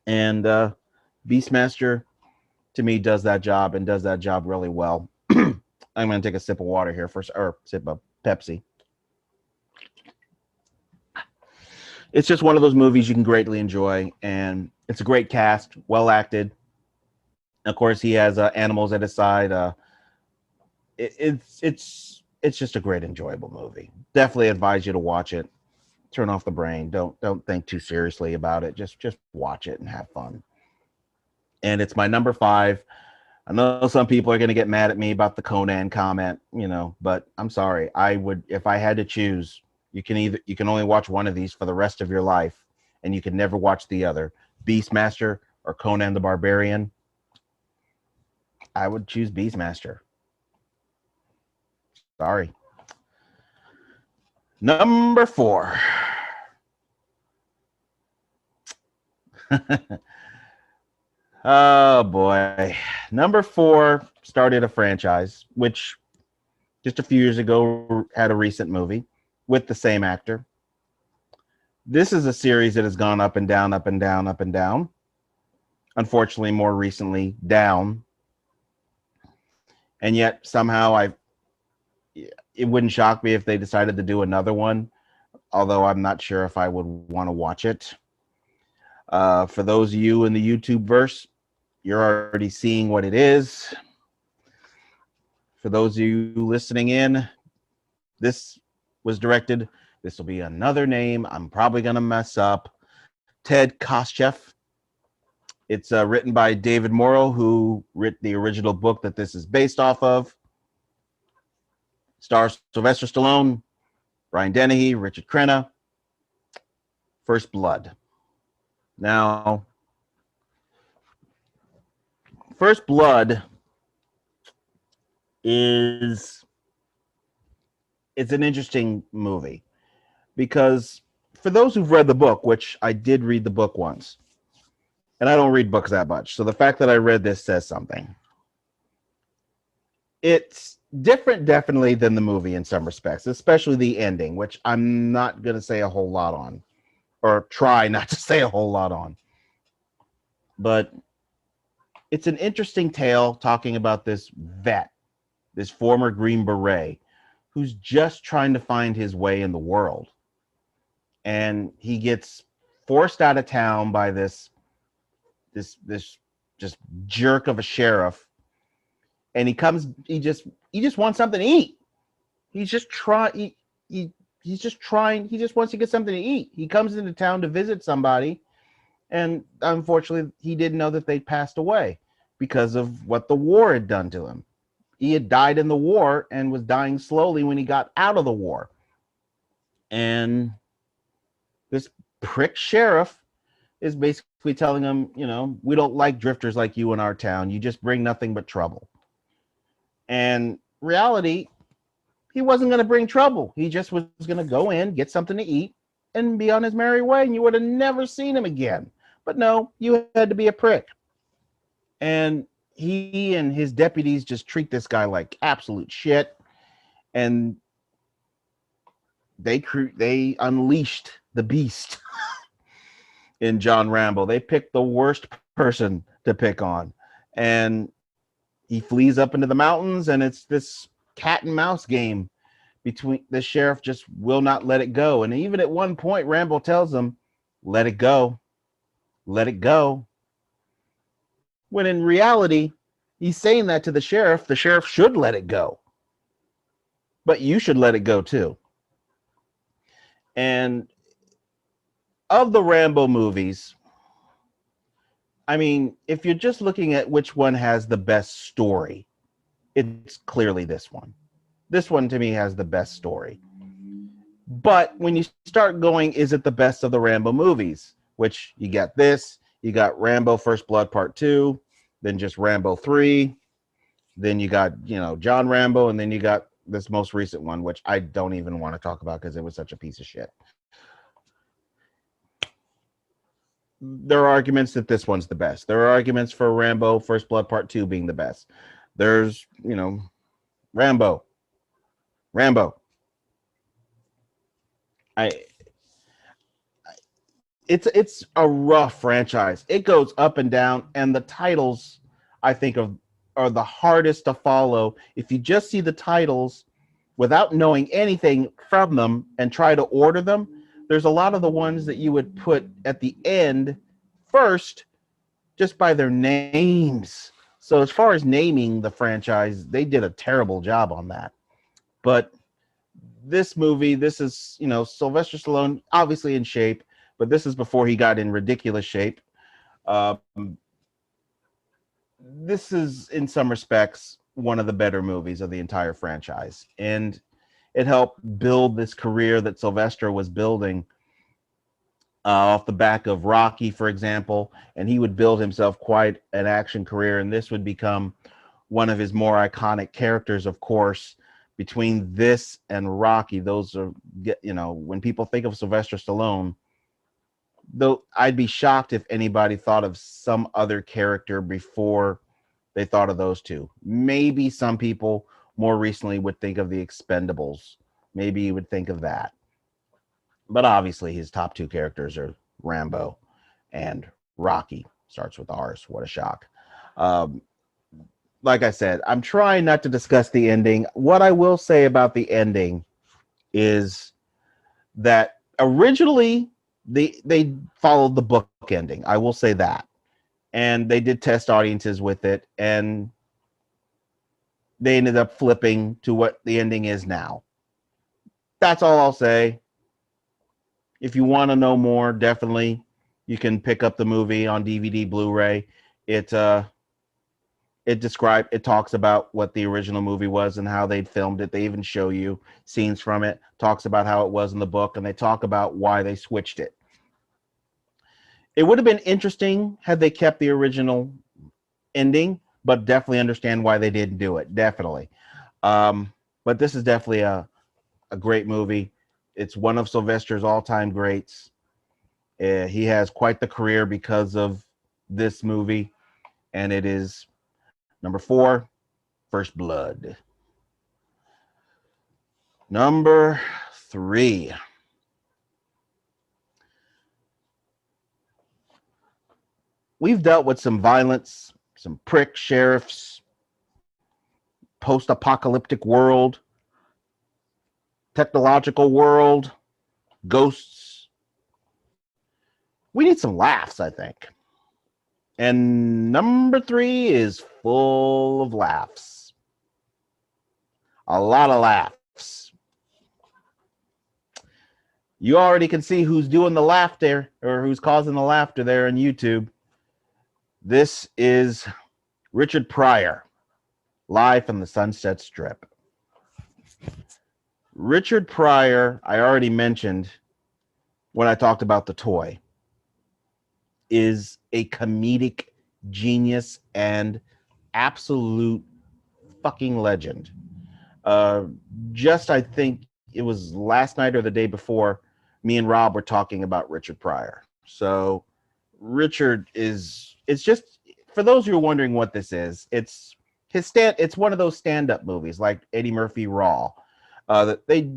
And Beastmaster, to me, does that job, and does that job really well. I'm going to take a sip of water here first, or sip of Pepsi. It's just one of those movies you can greatly enjoy, and it's a great cast, well acted. Of course, he has animals at his side. It's just a great, enjoyable movie. Definitely advise you to watch it. Turn off the brain. Don't think too seriously about it. Just watch it and have fun. And it's my number 5. I know some people are going to get mad at me about the Conan comment, but I'm sorry. I would, if I had to choose, you can only watch one of these for the rest of your life, and you can never watch the other. Beastmaster or Conan the Barbarian. I would choose Beastmaster. Sorry. Number 4. Oh boy. Number 4 started a franchise, which just a few years ago had a recent movie with the same actor. This is a series that has gone up and down, up and down, up and down. Unfortunately, more recently, down. And yet somehow it wouldn't shock me if they decided to do another one, although I'm not sure if I would want to watch it. For those of you in the YouTube verse, you're already seeing what it is. For those of you listening in, this was directed. This will be another name I'm probably going to mess up. Ted Koscheff. It's written by David Morrow, who wrote the original book that this is based off of. Stars Sylvester Stallone, Brian Dennehy, Richard Crenna. First Blood. Now, First Blood it's an interesting movie, because for those who've read the book, which I did read the book once, and I don't read books that much, so the fact that I read this says something. It's different, definitely, than the movie in some respects, especially the ending, which I'm not going to say a whole lot on, or try not to say a whole lot on. But it's an interesting tale talking about this vet, this former Green Beret, who's just trying to find his way in the world. And he gets forced out of town by this just jerk of a sheriff. And he just wants something to eat. He's just trying, he's just trying, he just wants to get something to eat. He comes into town to visit somebody, and unfortunately he didn't know that they passed away because of what the war had done to him. He had died in the war and was dying slowly when he got out of the war. And this prick sheriff is basically telling him, we don't like drifters like you in our town. You just bring nothing but trouble. And reality, he wasn't going to bring trouble. He just was going to go in, get something to eat, and be on his merry way, and you would have never seen him again. But no, you had to be a prick. And he and his deputies just treat this guy like absolute shit. And they unleashed the beast in John Rambo. They picked the worst person to pick on. And he flees up into the mountains, and it's this cat and mouse game between the sheriff just will not let it go. And even at one point, Rambo tells him, let it go. Let it go. When in reality, he's saying that to the sheriff. The sheriff should let it go. But you should let it go too. And of the Rambo movies, I mean, if you're just looking at which one has the best story, it's clearly this one. This one to me has the best story. But when you start going, is it the best of the Rambo movies? Which you got this, you got Rambo First Blood Part 2, then just Rambo 3, then you got, John Rambo, and then you got this most recent one, which I don't even want to talk about because it was such a piece of shit. There are arguments that this one's the best. There are arguments for Rambo First Blood Part 2 being the best. There's, Rambo. It's a rough franchise. It goes up and down, and the titles I think are the hardest to follow. If you just see the titles without knowing anything from them and try to order them, there's a lot of the ones that you would put at the end first just by their names. So as far as naming the franchise, they did a terrible job on that. But this movie, this is, Sylvester Stallone, obviously in shape, but this is before he got in ridiculous shape. This is, in some respects, one of the better movies of the entire franchise. And it helped build this career that Sylvester was building off the back of Rocky, for example. And he would build himself quite an action career. And this would become one of his more iconic characters, of course. Between this and Rocky, those are, when people think of Sylvester Stallone, though I'd be shocked if anybody thought of some other character before they thought of those two. Maybe some people more recently would think of the Expendables. Maybe you would think of that. But obviously his top two characters are Rambo and Rocky. Starts with R's. What a shock. Like I said, I'm trying not to discuss the ending. What I will say about the ending is that originally they followed the book ending. I will say that. And they did test audiences with it, and they ended up flipping to what the ending is now. That's all I'll say. If you want to know more, definitely you can pick up the movie on DVD, Blu-ray. It talks about what the original movie was and how they filmed it. They even show you scenes from it, talks about how it was in the book, and they talk about why they switched it. It would have been interesting had they kept the original ending, but definitely understand why they didn't do it. Definitely. But this is definitely a great movie. It's one of Sylvester's all-time greats. He has quite the career because of this movie, and it is number 4, First Blood. Number 3. We've dealt with some violence, some prick sheriffs, post-apocalyptic world, technological world, ghosts. We need some laughs, I think. And number 3 is full of laughs. A lot of laughs. You already can see who's doing the laughter or who's causing the laughter there on YouTube. This is Richard Pryor, live from the Sunset Strip. Richard Pryor, I already mentioned when I talked about The Toy, is a comedic genius and absolute fucking legend. I think it was last night or the day before, me and Rob were talking about Richard Pryor. So Richard is, it's just, for those who are wondering what this is, it's one of those stand-up movies like Eddie Murphy Raw. That they,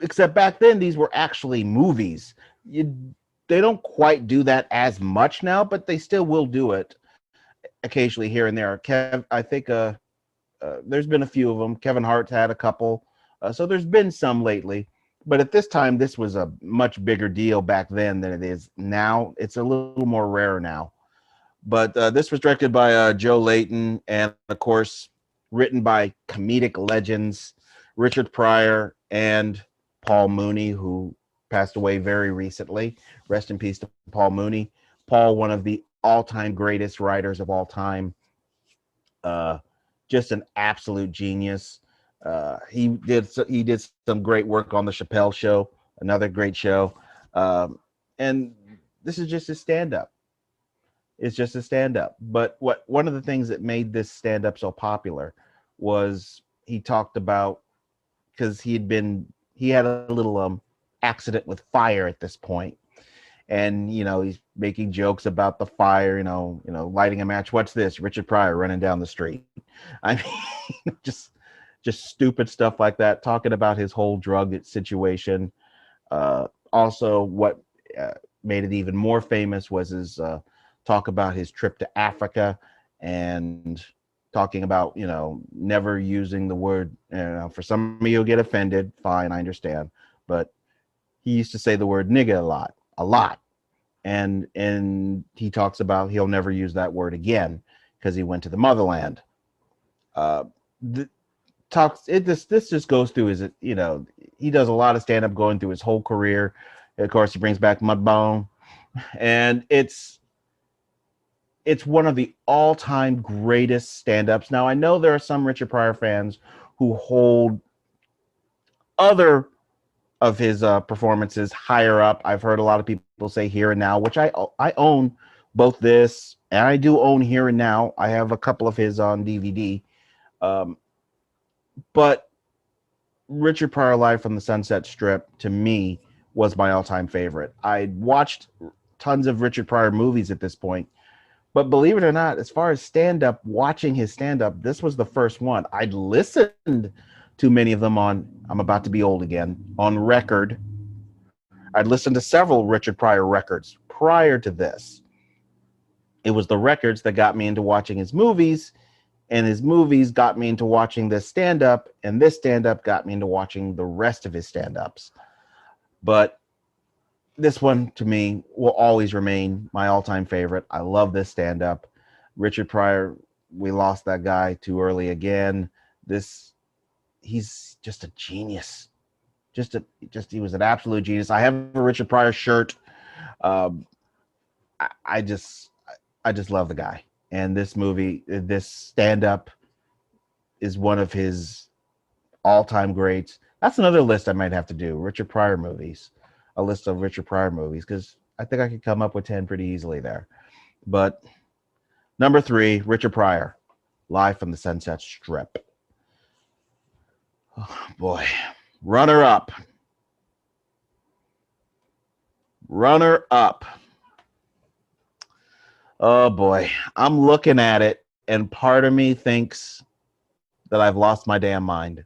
except back then these were actually movies. They don't quite do that as much now, but they still will do it occasionally here and there. I think there's been a few of them. Kevin Hart's had a couple, so there's been some lately. But at this time, this was a much bigger deal back then than it is now. It's a little more rare now. But this was directed by Joe Layton, and of course, written by comedic legends Richard Pryor and Paul Mooney, who passed away very recently. Rest in peace to Paul Mooney. Paul, one of the all-time greatest writers of all time. Just an absolute genius. He did some great work on the Chappelle Show, another great show. And this is just a stand-up. It's just a stand-up. But one of the things that made this stand-up so popular was he talked about, because he had a little accident with fire at this point. And, he's making jokes about the fire, lighting a match. What's this? Richard Pryor running down the street. I mean, just stupid stuff like that, talking about his whole drug situation. Also, what made it even more famous was his talk about his trip to Africa and talking about, never using the word, for some of you get offended. Fine, I understand. But he used to say the word nigga a lot. And he talks about he'll never use that word again because he went to the motherland. This just goes through his, he does a lot of stand-up going through his whole career. Of course, he brings back Mudbone, and it's one of the all-time greatest stand-ups. Now, I know there are some Richard Pryor fans who hold other of his performances higher up. I've heard a lot of people say Here and Now, which I own both this, and I do own Here and Now. I have a couple of his on DVD. But Richard Pryor Live from the Sunset Strip, to me, was my all-time favorite. I watched tons of Richard Pryor movies at this point, but believe it or not, as far as stand-up, watching his stand-up, this was the first one. I'd listened to many of them on, I'm about to be old again, on record. I'd listened to several Richard Pryor records prior to this. It was the records that got me into watching his movies, and his movies got me into watching this stand-up, and this stand-up got me into watching the rest of his stand-ups. But this one, to me, will always remain my all-time favorite. I love this stand-up. Richard Pryor, we lost that guy too early again. He's just a genius. He was an absolute genius. I have a Richard Pryor shirt. I just love the guy. And this stand-up is one of his all-time greats. That's another list I might have to do. Richard Pryor movies. A list of Richard Pryor movies, because I think I could come up with 10 pretty easily there. But number 3, Richard Pryor, Live from the Sunset Strip. Oh, boy. Runner up. Oh, boy. I'm looking at it, and part of me thinks that I've lost my damn mind.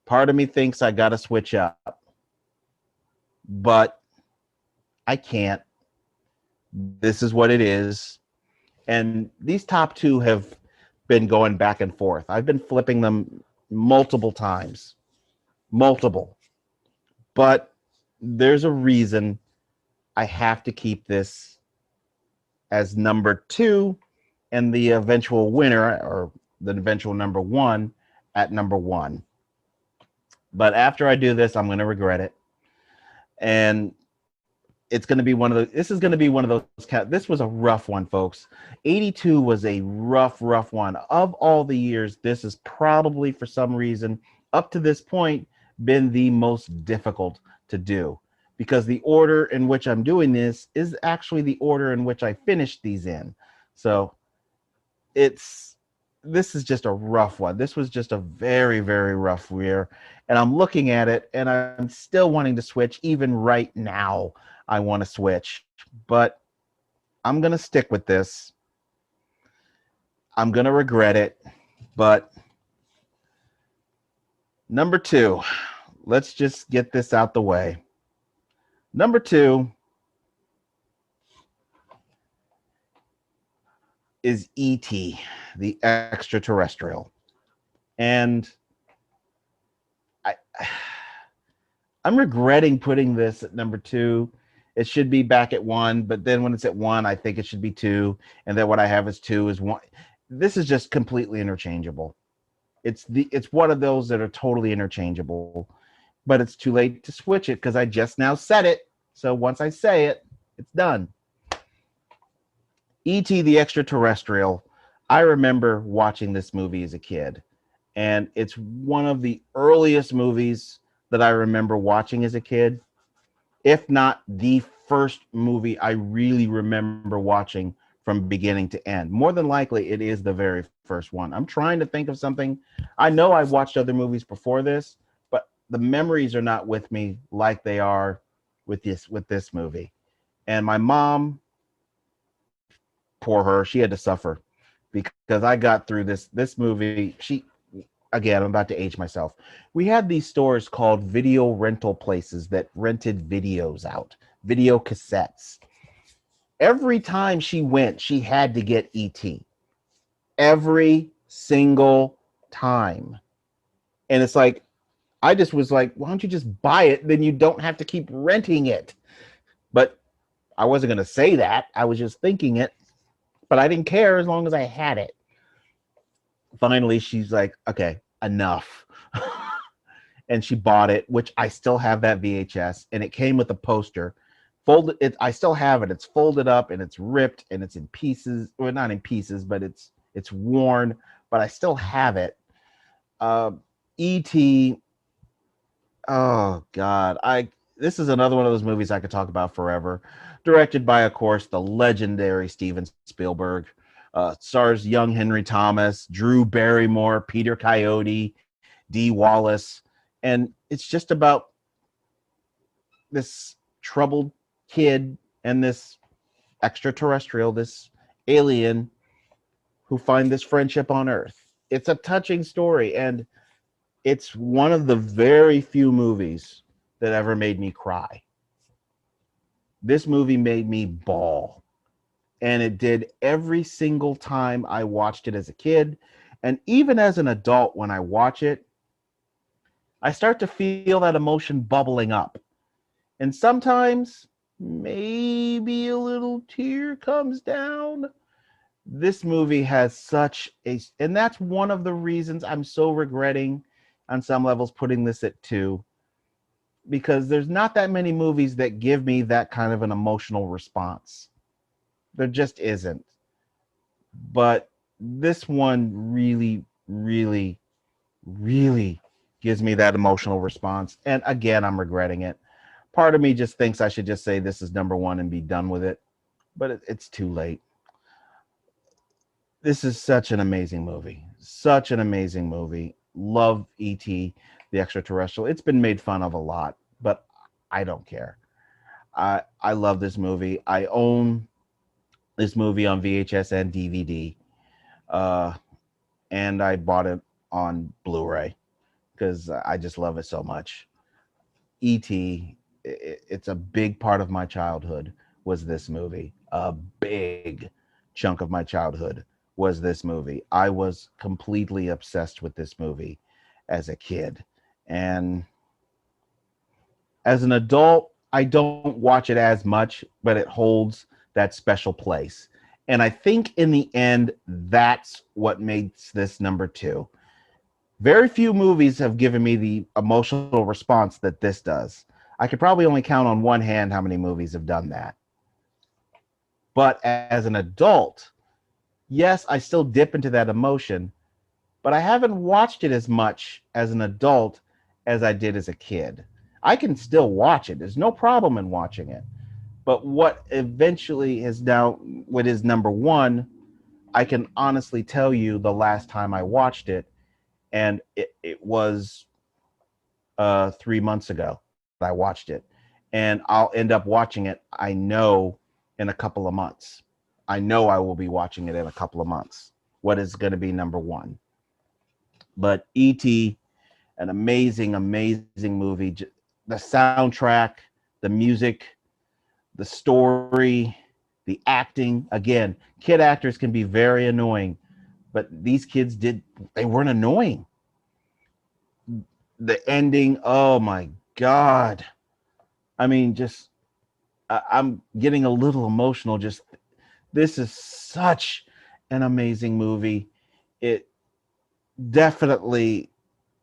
Part of me thinks I got to switch up. But I can't. This is what it is. And these top 2 have been going back and forth. I've been flipping them multiple times. Multiple. But there's a reason I have to keep this as number 2 and the eventual winner, or the eventual number 1, at number 1. But after I do this, I'm going to regret it. And it's going to be this is going to be one of those. This was a rough one, folks. 82 was a rough one. Of all the years, this is probably, for some reason, up to this point, been the most difficult to do, because the order in which I'm doing this is actually the order in which I finished these in. So it's this is just a rough one. This was just a very, very rough year. And I'm looking at it and I'm still wanting to switch. Even right now, I want to switch. But I'm going to stick with this. I'm going to regret it. But number 2, let's just get this out the way. Number 2 is E.T., the extraterrestrial. And I'm regretting putting this at number 2. It should be back at 1, but then when it's at 1, I think it should be 2, and then what I have as 2 is 1. This is just completely interchangeable. It's one of those that are totally interchangeable, but it's too late to switch it because I just now said it. So once I say it, it's done. E.T. the Extraterrestrial. I remember watching this movie as a kid, and it's one of the earliest movies that I remember watching as a kid, if not the first movie I really remember watching from beginning to end. More than likely, it is the very first one. I'm trying to think of something. I know I've watched other movies before this, but the memories are not with me like they are with this movie. And my mom, poor her, she had to suffer because I got through this movie. Again, I'm about to age myself. We had these stores called video rental places that rented videos out, video cassettes. Every time she went, she had to get E.T. Every single time. And it's like, I just was like, why don't you just buy it? Then you don't have to keep renting it. But I wasn't going to say that. I was just thinking it. But I didn't care as long as I had it. Finally, she's like, okay, enough. And she bought it, which I still have that VHS. And it came with a poster. Folded it. I still have it. It's folded up and it's ripped and it's in pieces. Well, not in pieces, but it's worn. But I still have it. E.T. Oh God, this is another one of those movies I could talk about forever. Directed by, of course, the legendary Steven Spielberg. Stars young Henry Thomas, Drew Barrymore, Peter Coyote, Dee Wallace, and it's just about this troubled kid and this extraterrestrial, this alien, who find this friendship on Earth. It's a touching story, and it's one of the very few movies that ever made me cry. This movie made me bawl. And it did every single time I watched it as a kid. And even as an adult, when I watch it, I start to feel that emotion bubbling up. And sometimes maybe a little tear comes down. This movie has such and that's one of the reasons I'm so regretting on some levels putting this at 2, because there's not that many movies that give me that kind of an emotional response. There just isn't. But this one really, really, really gives me that emotional response. And again, I'm regretting it. Part of me just thinks I should just say this is number 1 and be done with it. But it's too late. This is such an amazing movie. Such an amazing movie. Love E.T., the Extraterrestrial. It's been made fun of a lot, but I don't care. I love this movie. I own this movie on VHS and DVD. And I bought it on Blu-ray because I just love it so much. E.T., it's a big part of my childhood was this movie. A big chunk of my childhood was this movie. I was completely obsessed with this movie as a kid. And as an adult, I don't watch it as much, but it holds that special place. And I think in the end, that's what makes this number 2. Very few movies have given me the emotional response that this does. I could probably only count on one hand how many movies have done that. But as an adult, yes, I still dip into that emotion, but I haven't watched it as much as an adult as I did as a kid. I can still watch it. There's no problem in watching it. But what eventually is now, what is number 1, I can honestly tell you the last time I watched it, and it was 3 months ago that I watched it, and I'll end up watching it. I know in a couple of months. I know I will be watching it in a couple of months. What is going to be number one? But E.T., an amazing, amazing movie. The soundtrack, the music, the story, the acting. Again, kid actors can be very annoying, but these kids they weren't annoying. The ending, oh my God. I mean, just I'm getting a little emotional. Just this is such an amazing movie. It definitely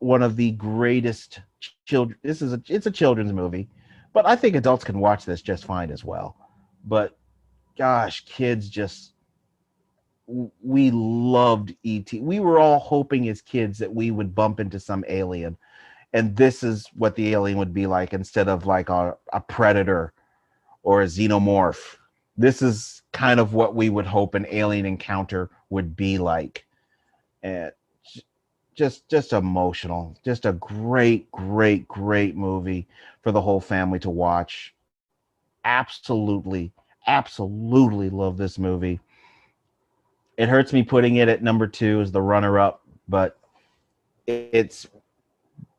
one of the greatest children. It's a children's movie, but I think adults can watch this just fine as well. But gosh, kids just we loved ET. We were all hoping as kids that we would bump into some alien, and this is what the alien would be like instead of like a predator or a xenomorph. This is kind of what we would hope an alien encounter would be like. And just emotional. Just a great, great, great movie for the whole family to watch. Absolutely, absolutely love this movie. It hurts me putting it at number 2 as the runner-up, but it's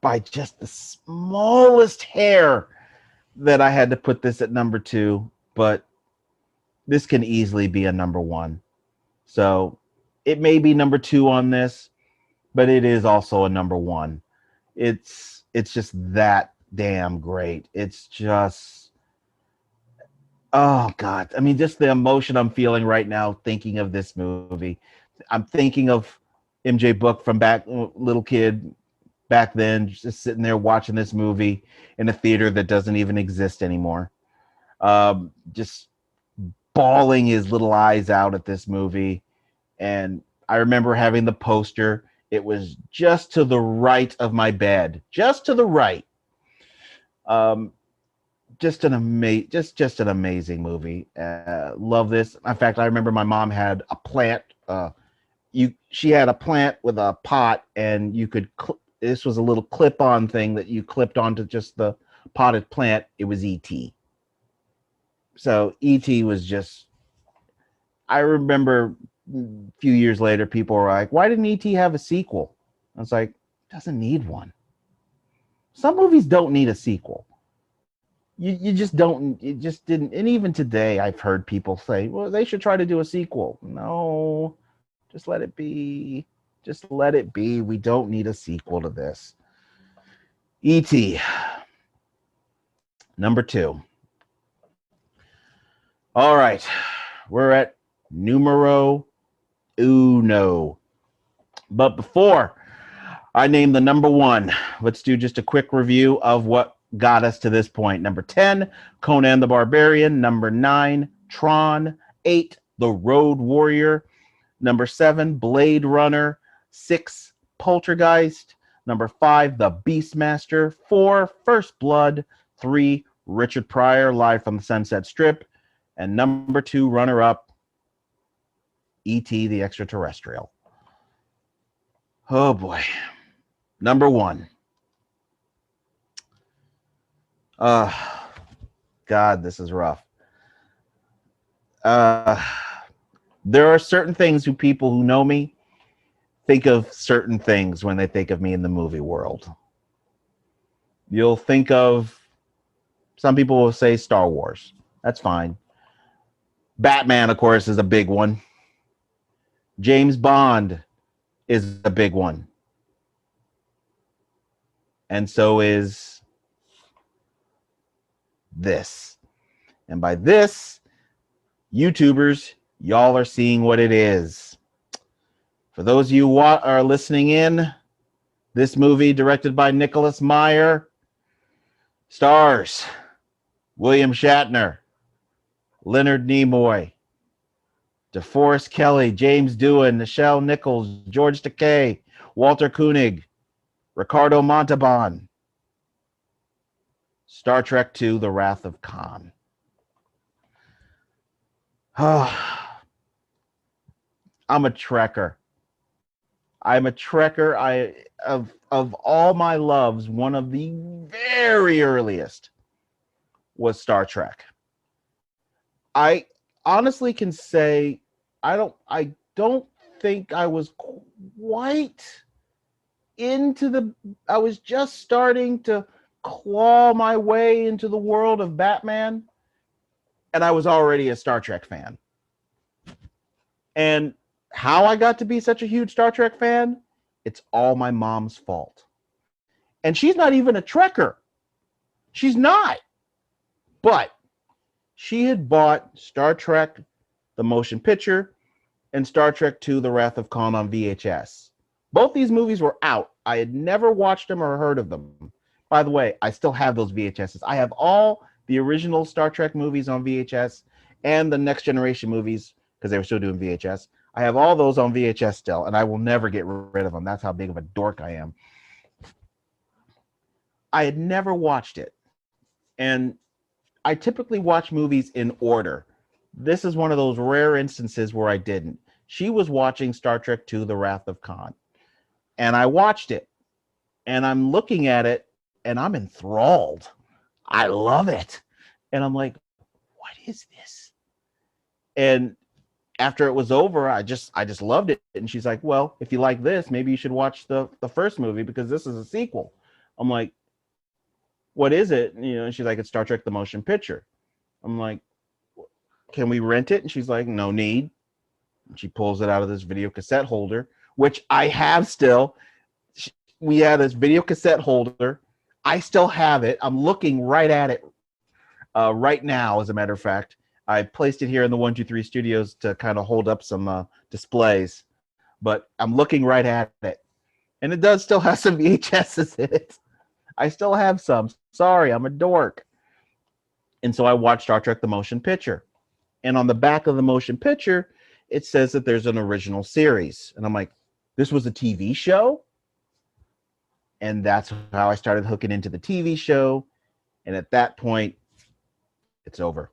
by just the smallest hair that I had to put this at number 2, but this can easily be a number 1. So it may be number 2 on this, but it is also a number 1. It's just that damn great. It's just, oh God. I mean, just the emotion I'm feeling right now thinking of this movie. I'm thinking of MJ Book from back, little kid back then, just sitting there watching this movie in a theater that doesn't even exist anymore. Just bawling his little eyes out at this movie. And I remember having the poster. It was just to the right of my bed, just to the right. Just an amazing movie. Love this. In fact, I remember my mom had a plant. She had a plant with a pot, and you could. This was a little clip-on thing that you clipped onto just the potted plant. It was E.T. So E.T. was just. I remember a few years later, people were like, "Why didn't E.T. have a sequel?" I was like, "Doesn't need one." Some movies don't need a sequel. You just don't. It just didn't. And even today, I've heard people say, "Well, they should try to do a sequel." No, just let it be. Just let it be. We don't need a sequel to this. E.T. number 2. All right, we're at numero uno. But before I name the number 1, let's do just a quick review of what got us to this point. Number 10, Conan the Barbarian. Number 9, Tron. 8, The Road Warrior. Number 7, Blade Runner. 6, Poltergeist. Number 5, The Beastmaster. 4, First Blood. 3, Richard Pryor, Live from the Sunset Strip. And number 2, runner-up, E.T. the Extraterrestrial. Oh boy. Number 1. God, this is rough. There are certain things who people who know me think of certain things when they think of me in the movie world. You'll think of, some people will say Star Wars. That's fine. Batman, of course, is a big one. James Bond is a big one. And so is this. And by this, YouTubers, y'all are seeing what it is. For those of you who are listening in, this movie, directed by Nicholas Meyer, stars William Shatner, Leonard Nimoy, DeForest Kelley, James Doohan, Nichelle Nichols, George Takei, Walter Koenig, Ricardo Montalban. Star Trek II, The Wrath of Khan. I'm a Trekker. I'm a Trekker. Of all my loves, one of the very earliest was Star Trek. I honestly can say I don't think I was quite into the I was just starting to claw my way into the world of Batman, and I was already a Star Trek fan. And how I got to be such a huge Star Trek fan, it's all my mom's fault. And she's not even a Trekker. She's not. But she had bought Star Trek, the motion picture, and Star Trek II, The Wrath of Khan on VHS. Both these movies were out. I had never watched them or heard of them. By the way, I still have those VHSs. I have all the original Star Trek movies on VHS and the Next Generation movies, because they were still doing VHS. I have all those on VHS still, and I will never get rid of them. That's how big of a dork I am. I had never watched it. And I typically watch movies in order. This is one of those rare instances where I didn't. She was watching Star Trek II, The Wrath of Khan. And I watched it. And I'm looking at it, and I'm enthralled. I love it. And I'm like, what is this? And after it was over, I just loved it. And she's like, well, if you like this, maybe you should watch the first movie, because this is a sequel. I'm like, what is it? And she's like, it's Star Trek the Motion Picture. I'm like, can we rent it? And she's like, no need. And she pulls it out of this video cassette holder, which I have still. We had this video cassette holder. I still have it. I'm looking right at it right now, as a matter of fact. I placed it here in the 123 studios to kind of hold up some displays, but I'm looking right at it. And it does still have some VHSs in it. I still have some. Sorry, I'm a dork. And so I watched Star Trek the Motion Picture. And on the back of the motion picture, it says that there's an original series. And I'm like, this was a TV show? And that's how I started hooking into the TV show. And at that point, it's over.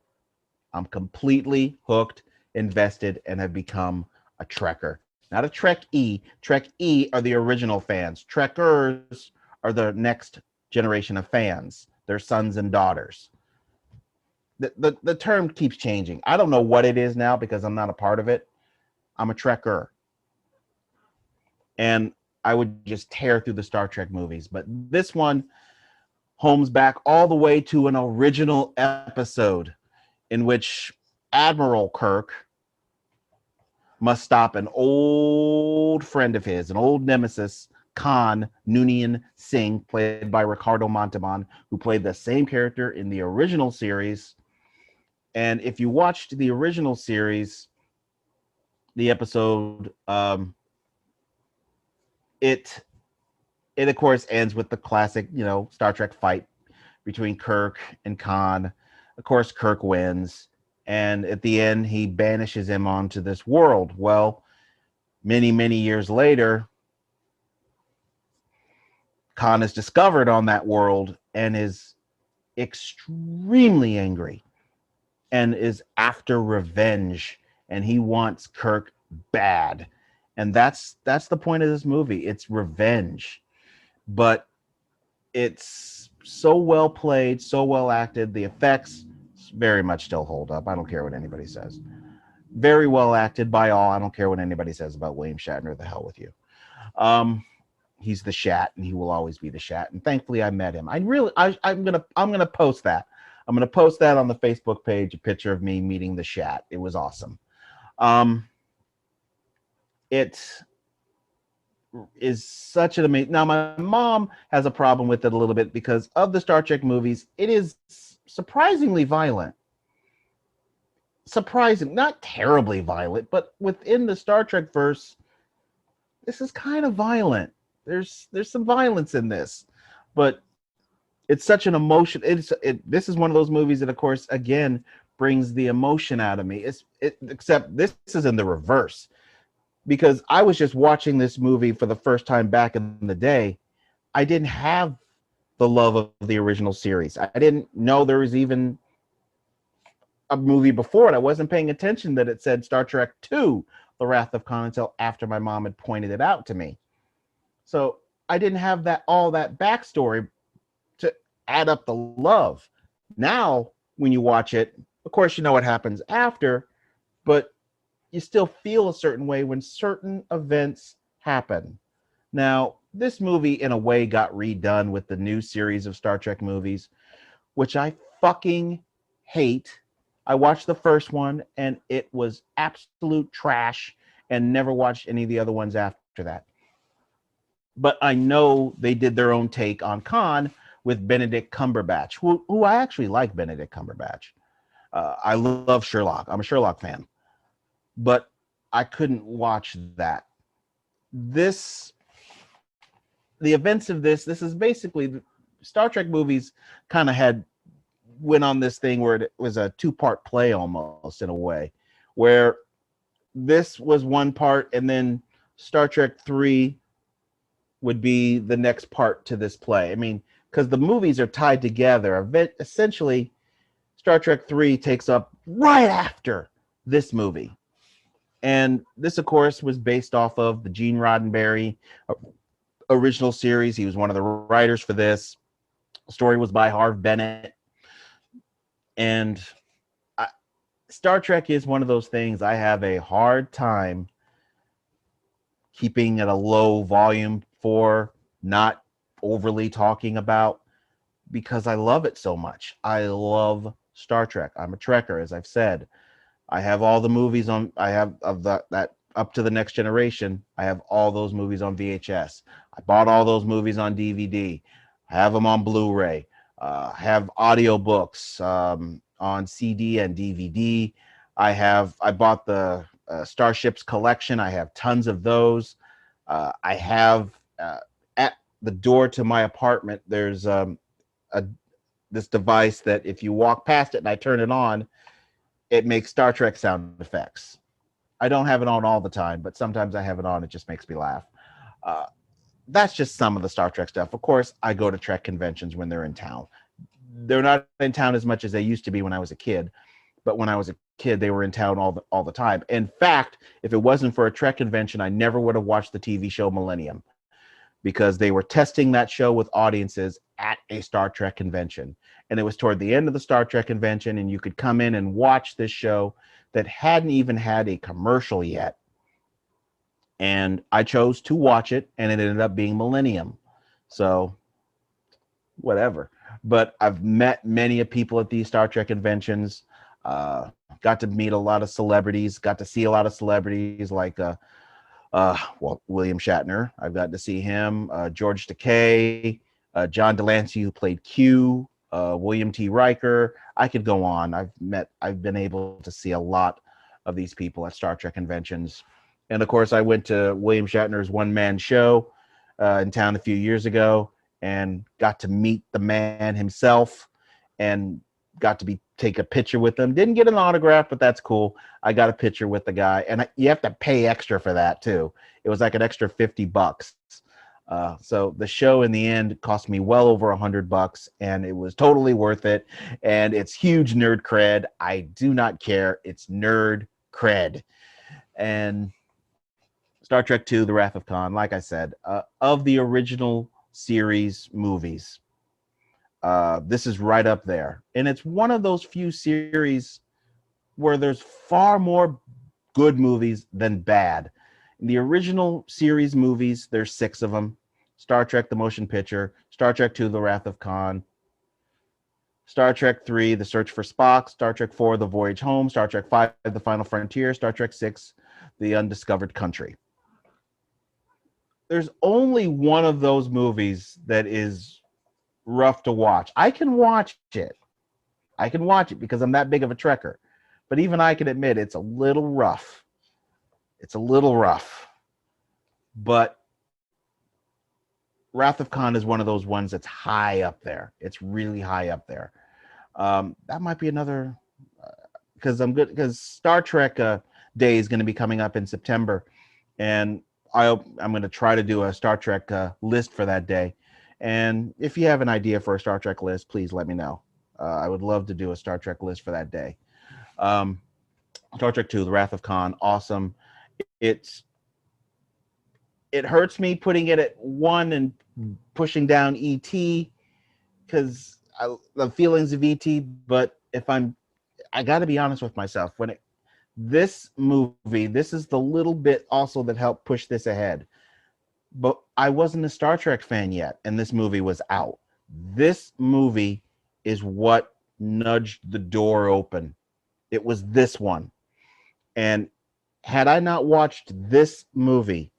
I'm completely hooked, invested, and have become a Trekker. Not a Trek-E. Trek-E are the original fans. Trekkers are the next generation of fans, their sons and daughters. The term keeps changing. I don't know what it is now because I'm not a part of it. I'm a Trekker. And I would just tear through the Star Trek movies. But this one homes back all the way to an original episode in which Admiral Kirk must stop an old friend of his, an old nemesis, Khan Noonien Singh, played by Ricardo Montalban, who played the same character in the original series. And if you watched the original series, the episode, it of course ends with the classic, Star Trek fight between Kirk and Khan. Of course, Kirk wins. And at the end, he banishes him onto this world. Well, many, many years later, Khan is discovered on that world and is extremely angry and is after revenge. And he wants Kirk bad. And that's the point of this movie. It's revenge. But it's so well played, so well acted. The effects very much still hold up. I don't care what anybody says. Very well acted by all. I don't care what anybody says about William Shatner. The hell with you. He's the Shat, and he will always be the Shat. And thankfully, I met him. I'm gonna post that. I'm gonna post that on the Facebook page. A picture of me meeting the Shat. It was awesome. It is such an amazing. Now, my mom has a problem with it a little bit because of the Star Trek movies. It is surprisingly violent. Surprising, not terribly violent, but within the Star Trek verse, this is kind of violent. There's some violence in this, but it's such an emotion. This is one of those movies that, of course, again brings the emotion out of me. Except this is in the reverse, because I was just watching this movie for the first time back in the day. I didn't have the love of the original series. I didn't know there was even a movie before, and I wasn't paying attention that it said Star Trek II, The Wrath of Khan, until after my mom had pointed it out to me. So I didn't have all that backstory to add up the love. Now, when you watch it, of course, you know what happens after, but you still feel a certain way when certain events happen. Now, this movie, in a way, got redone with the new series of Star Trek movies, which I fucking hate. I watched the first one, and it was absolute trash, and never watched any of the other ones after that. But I know they did their own take on Khan with Benedict Cumberbatch, who I actually like Benedict Cumberbatch. I love Sherlock. I'm a Sherlock fan. But I couldn't watch that. The events of this is basically, Star Trek movies kind of went on this thing where it was a two-part play almost, in a way, where this was one part and then Star Trek 3 would be the next part to this play. I mean, because the movies are tied together. Essentially, Star Trek 3 takes up right after this movie. And this, of course, was based off of the Gene Roddenberry original series. He was one of the writers for this. The story was by Harve Bennett. And Star Trek is one of those things I have a hard time keeping at a low volume for, not overly talking about, because I love it so much. I love Star Trek. I'm a Trekker, as I've said. I have all the movies on, I have of that up to the Next Generation. I have all those movies on VHS. I bought all those movies on DVD. I have them on Blu-ray. I have audiobooks on CD and DVD. I bought the Starships collection. I have tons of those. I have at the door to my apartment, there's this device that if you walk past it and I turn it on, it makes Star Trek sound effects. I don't have it on all the time, but sometimes I have it on. It just makes me laugh. That's just some of the Star Trek stuff. Of course, I go to Trek conventions when they're in town. They're not in town as much as they used to be when I was a kid, but when I was a kid, they were in town all the time. In fact, if it wasn't for a Trek convention, I never would have watched the TV show Millennium, because they were testing that show with audiences at a Star Trek convention. And it was toward the end of the Star Trek convention, and you could come in and watch this show that hadn't even had a commercial yet. And I chose to watch it, and it ended up being Millennium. So, whatever. But I've met many of people at these Star Trek conventions, got to meet a lot of celebrities, got to see a lot of celebrities like William Shatner. I've got to see him, George Takei, John Delancey, who played Q, William T. Riker. I could go on. I've been able to see a lot of these people at Star Trek conventions. And of course, I went to William Shatner's one-man show in town a few years ago, and got to meet the man himself, and got to take a picture with him. Didn't get an autograph, but that's cool. I got a picture with the guy, and you have to pay extra for that too. It was like an extra $50. So the show in the end cost me well over $100, and it was totally worth it. And it's huge nerd cred. I do not care. It's nerd cred. And Star Trek II, The Wrath of Khan, like I said, of the original series movies, this is right up there. And it's one of those few series where there's far more good movies than bad. In the original series movies, there's 6 of them. Star Trek, the motion picture, Star Trek II, The Wrath of Khan, Star Trek 3, The Search for Spock, Star Trek 4, The Voyage Home, Star Trek 5, The Final Frontier, Star Trek 6, The Undiscovered Country. There's only one of those movies that is rough to watch. I can watch it. I can watch it because I'm that big of a Trekker. But even I can admit it's a little rough. It's a little rough. But Wrath of Khan is one of those ones that's high up there. It's really high up there. That might be another, because Star Trek Day is going to be coming up in September, and I'm going to try to do a Star Trek list for that day. And if you have an idea for a Star Trek list, please let me know. I would love to do a Star Trek list for that day. Um, Star Trek II, The Wrath of Khan, awesome. It's it hurts me putting it at 1 and pushing down ET because the feelings of ET. But I got to be honest with myself. This movie, this is the little bit also that helped push this ahead. But I wasn't a Star Trek fan yet, and this movie was out. This movie is what nudged the door open. It was this one. And had I not watched this movie,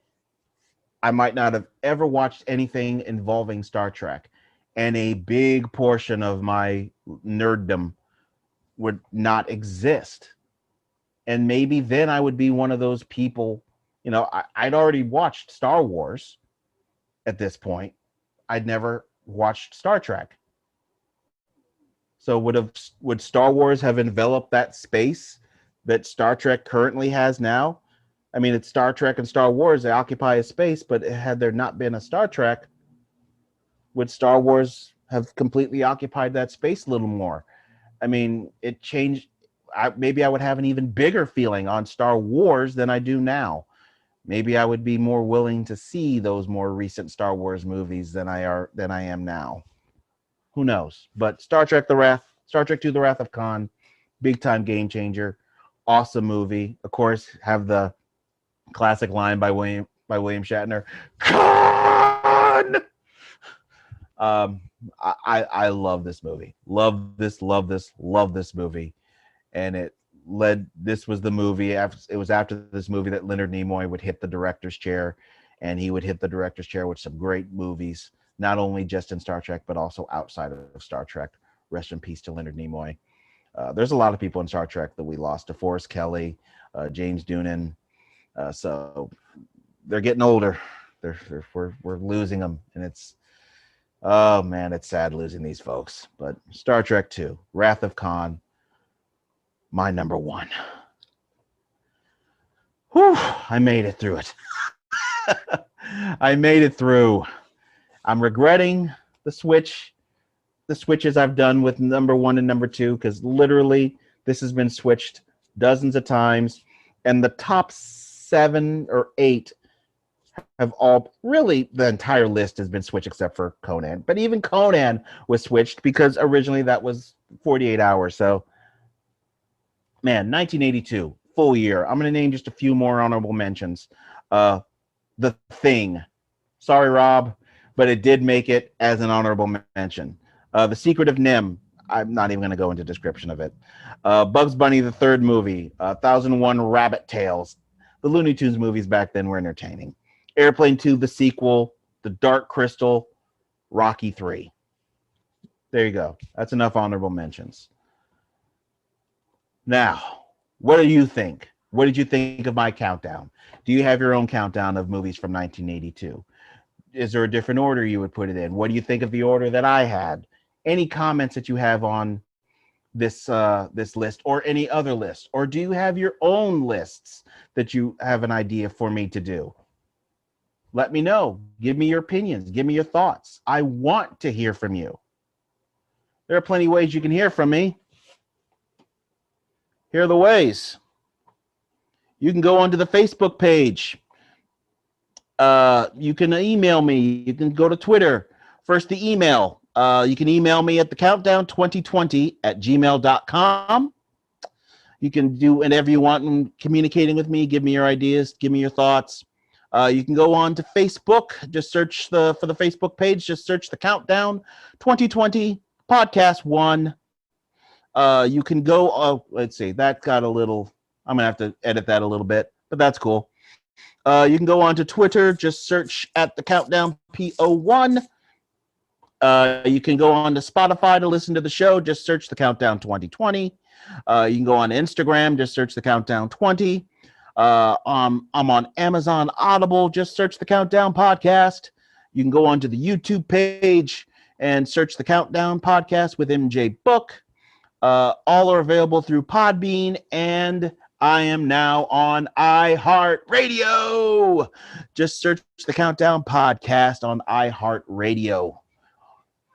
I might not have ever watched anything involving Star Trek. And a big portion of my nerddom would not exist. And maybe then I would be one of those people, I'd already watched Star Wars at this point. I'd never watched Star Trek. So would Star Wars have enveloped that space that Star Trek currently has now? I mean, it's Star Trek and Star Wars, they occupy a space, but had there not been a Star Trek, would Star Wars have completely occupied that space a little more? I mean, it changed. Maybe I would have an even bigger feeling on Star Wars than I do now. Maybe I would be more willing to see those more recent Star Wars movies than I am now. Who knows? But Star Trek II, The Wrath of Khan, big time game changer, awesome movie. Of course, have the classic line by William Shatner, Khan. I love this movie. Love this movie. And this was the movie. It was after this movie that Leonard Nimoy would hit the director's chair, and he would hit the director's chair with some great movies, not only just in Star Trek, but also outside of Star Trek. Rest in peace to Leonard Nimoy. There's a lot of people in Star Trek that we lost. DeForest Kelley, James Doonan. So they're getting older. We're losing them, and it's sad losing these folks. But Star Trek II, Wrath of Khan, my number one. Whew, I made it through it. I made it through. I'm regretting the switches I've done with number 1 and number 2, because literally this has been switched dozens of times, and the top 7 or 8 have all, really the entire list has been switched except for Conan. But even Conan was switched because originally that was 48 hours. So, man, 1982, full year. I'm going to name just a few more honorable mentions. The Thing. Sorry, Rob, but it did make it as an honorable mention. The Secret of NIMH. I'm not even going to go into description of it. Bugs Bunny, the third movie. 1001 Rabbit Tales. The Looney Tunes movies back then were entertaining. Airplane 2, the sequel. The Dark Crystal. Rocky 3. There you go. That's enough honorable mentions. Now, what do you think? What did you think of my countdown? Do you have your own countdown of movies from 1982? Is there a different order you would put it in? What do you think of the order that I had? Any comments that you have on this list or any other list? Or do you have your own lists that you have an idea for me to do? Let me know. Give me your opinions. Give me your thoughts. I want to hear from you. There are plenty of ways you can hear from me. Here are the ways. You can go onto the Facebook page. You can email me. You can go to Twitter. First, the email. You can email me at thecountdown2020@gmail.com. You can do whatever you want in communicating with me. Give me your ideas. Give me your thoughts. You can go on to Facebook. Just search for the Facebook page. Just search the Countdown 2020 Podcast 1. You can go, let's see, that got a little, I'm going to have to edit that a little bit, but that's cool. You can go on to Twitter, just search at the Countdown PO1. You can go on to Spotify to listen to the show, just search the Countdown 2020. You can go on Instagram, just search the Countdown 20. I'm on Amazon Audible, just search the Countdown Podcast. You can go on to the YouTube page and search the Countdown Podcast with MJ Book. All are available through Podbean, and I am now on iHEART Radio. Just search the Countdown Podcast on iHEART Radio.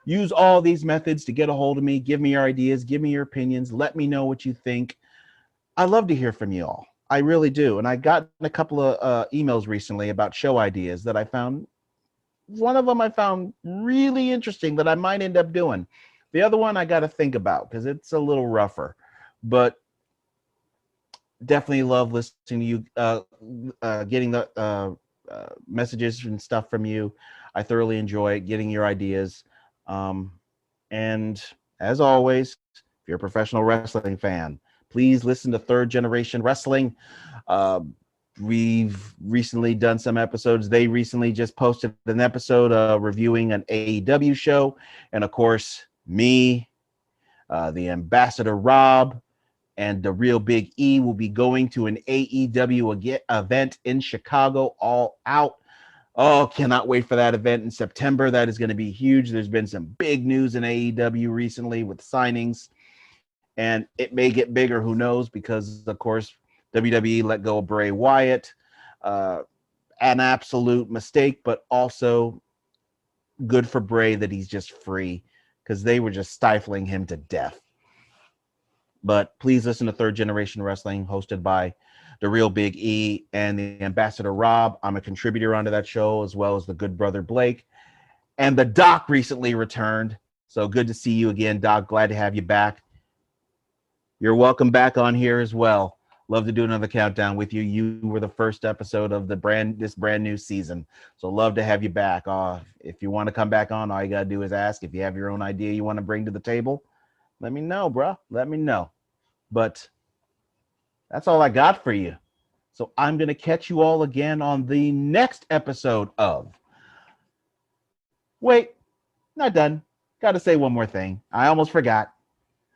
Use all these methods to get a hold of me. Give me your ideas. Give me your opinions. Let me know what you think. I love to hear from you all. I really do. And I got a couple of emails recently about show ideas that I found. One of them I found really interesting that I might end up doing. The other one I got to think about because it's a little rougher. But definitely love listening to you, getting the messages and stuff from you. I thoroughly enjoy getting your ideas. And as always, if you're a professional wrestling fan, please listen to Third Generation Wrestling. We've recently done some episodes. They recently just posted an episode reviewing an AEW show. And of course, me, the Ambassador Rob, and the Real Big E will be going to an AEW event in Chicago, All Out. Oh, cannot wait for that event in September. That is going to be huge. There's been some big news in AEW recently with signings, and it may get bigger. Who knows? Because, of course, WWE let go of Bray Wyatt. An absolute mistake, but also good for Bray that he's just free because they were just stifling him to death. But please listen to Third Generation Wrestling, hosted by the Real Big E and the Ambassador Rob. I'm a contributor onto that show, as well as the good brother Blake. And the Doc recently returned. So good to see you again, Doc. Glad to have you back. You're welcome back on here as well. Love to do another countdown with you. You were the first episode of this brand new season. So love to have you back. If you want to come back on, all you got to do is ask. If you have your own idea you want to bring to the table, let me know, bro. Let me know. But that's all I got for you. So I'm going to catch you all again on the next episode of... Wait, not done. Got to say one more thing. I almost forgot.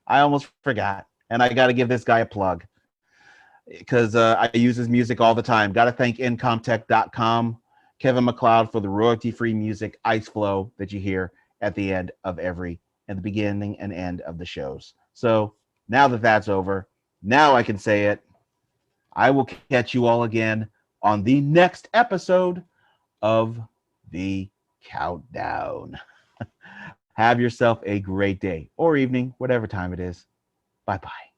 And I got to give this guy a plug because I use his music all the time. Got to thank Incomtech.com, Kevin MacLeod, for the royalty-free music, Ice Flow, that you hear at the end of at the beginning and end of the shows. So now that that's over, now I can say it. I will catch you all again on the next episode of The Countdown. Have yourself a great day or evening, whatever time it is. Bye-bye.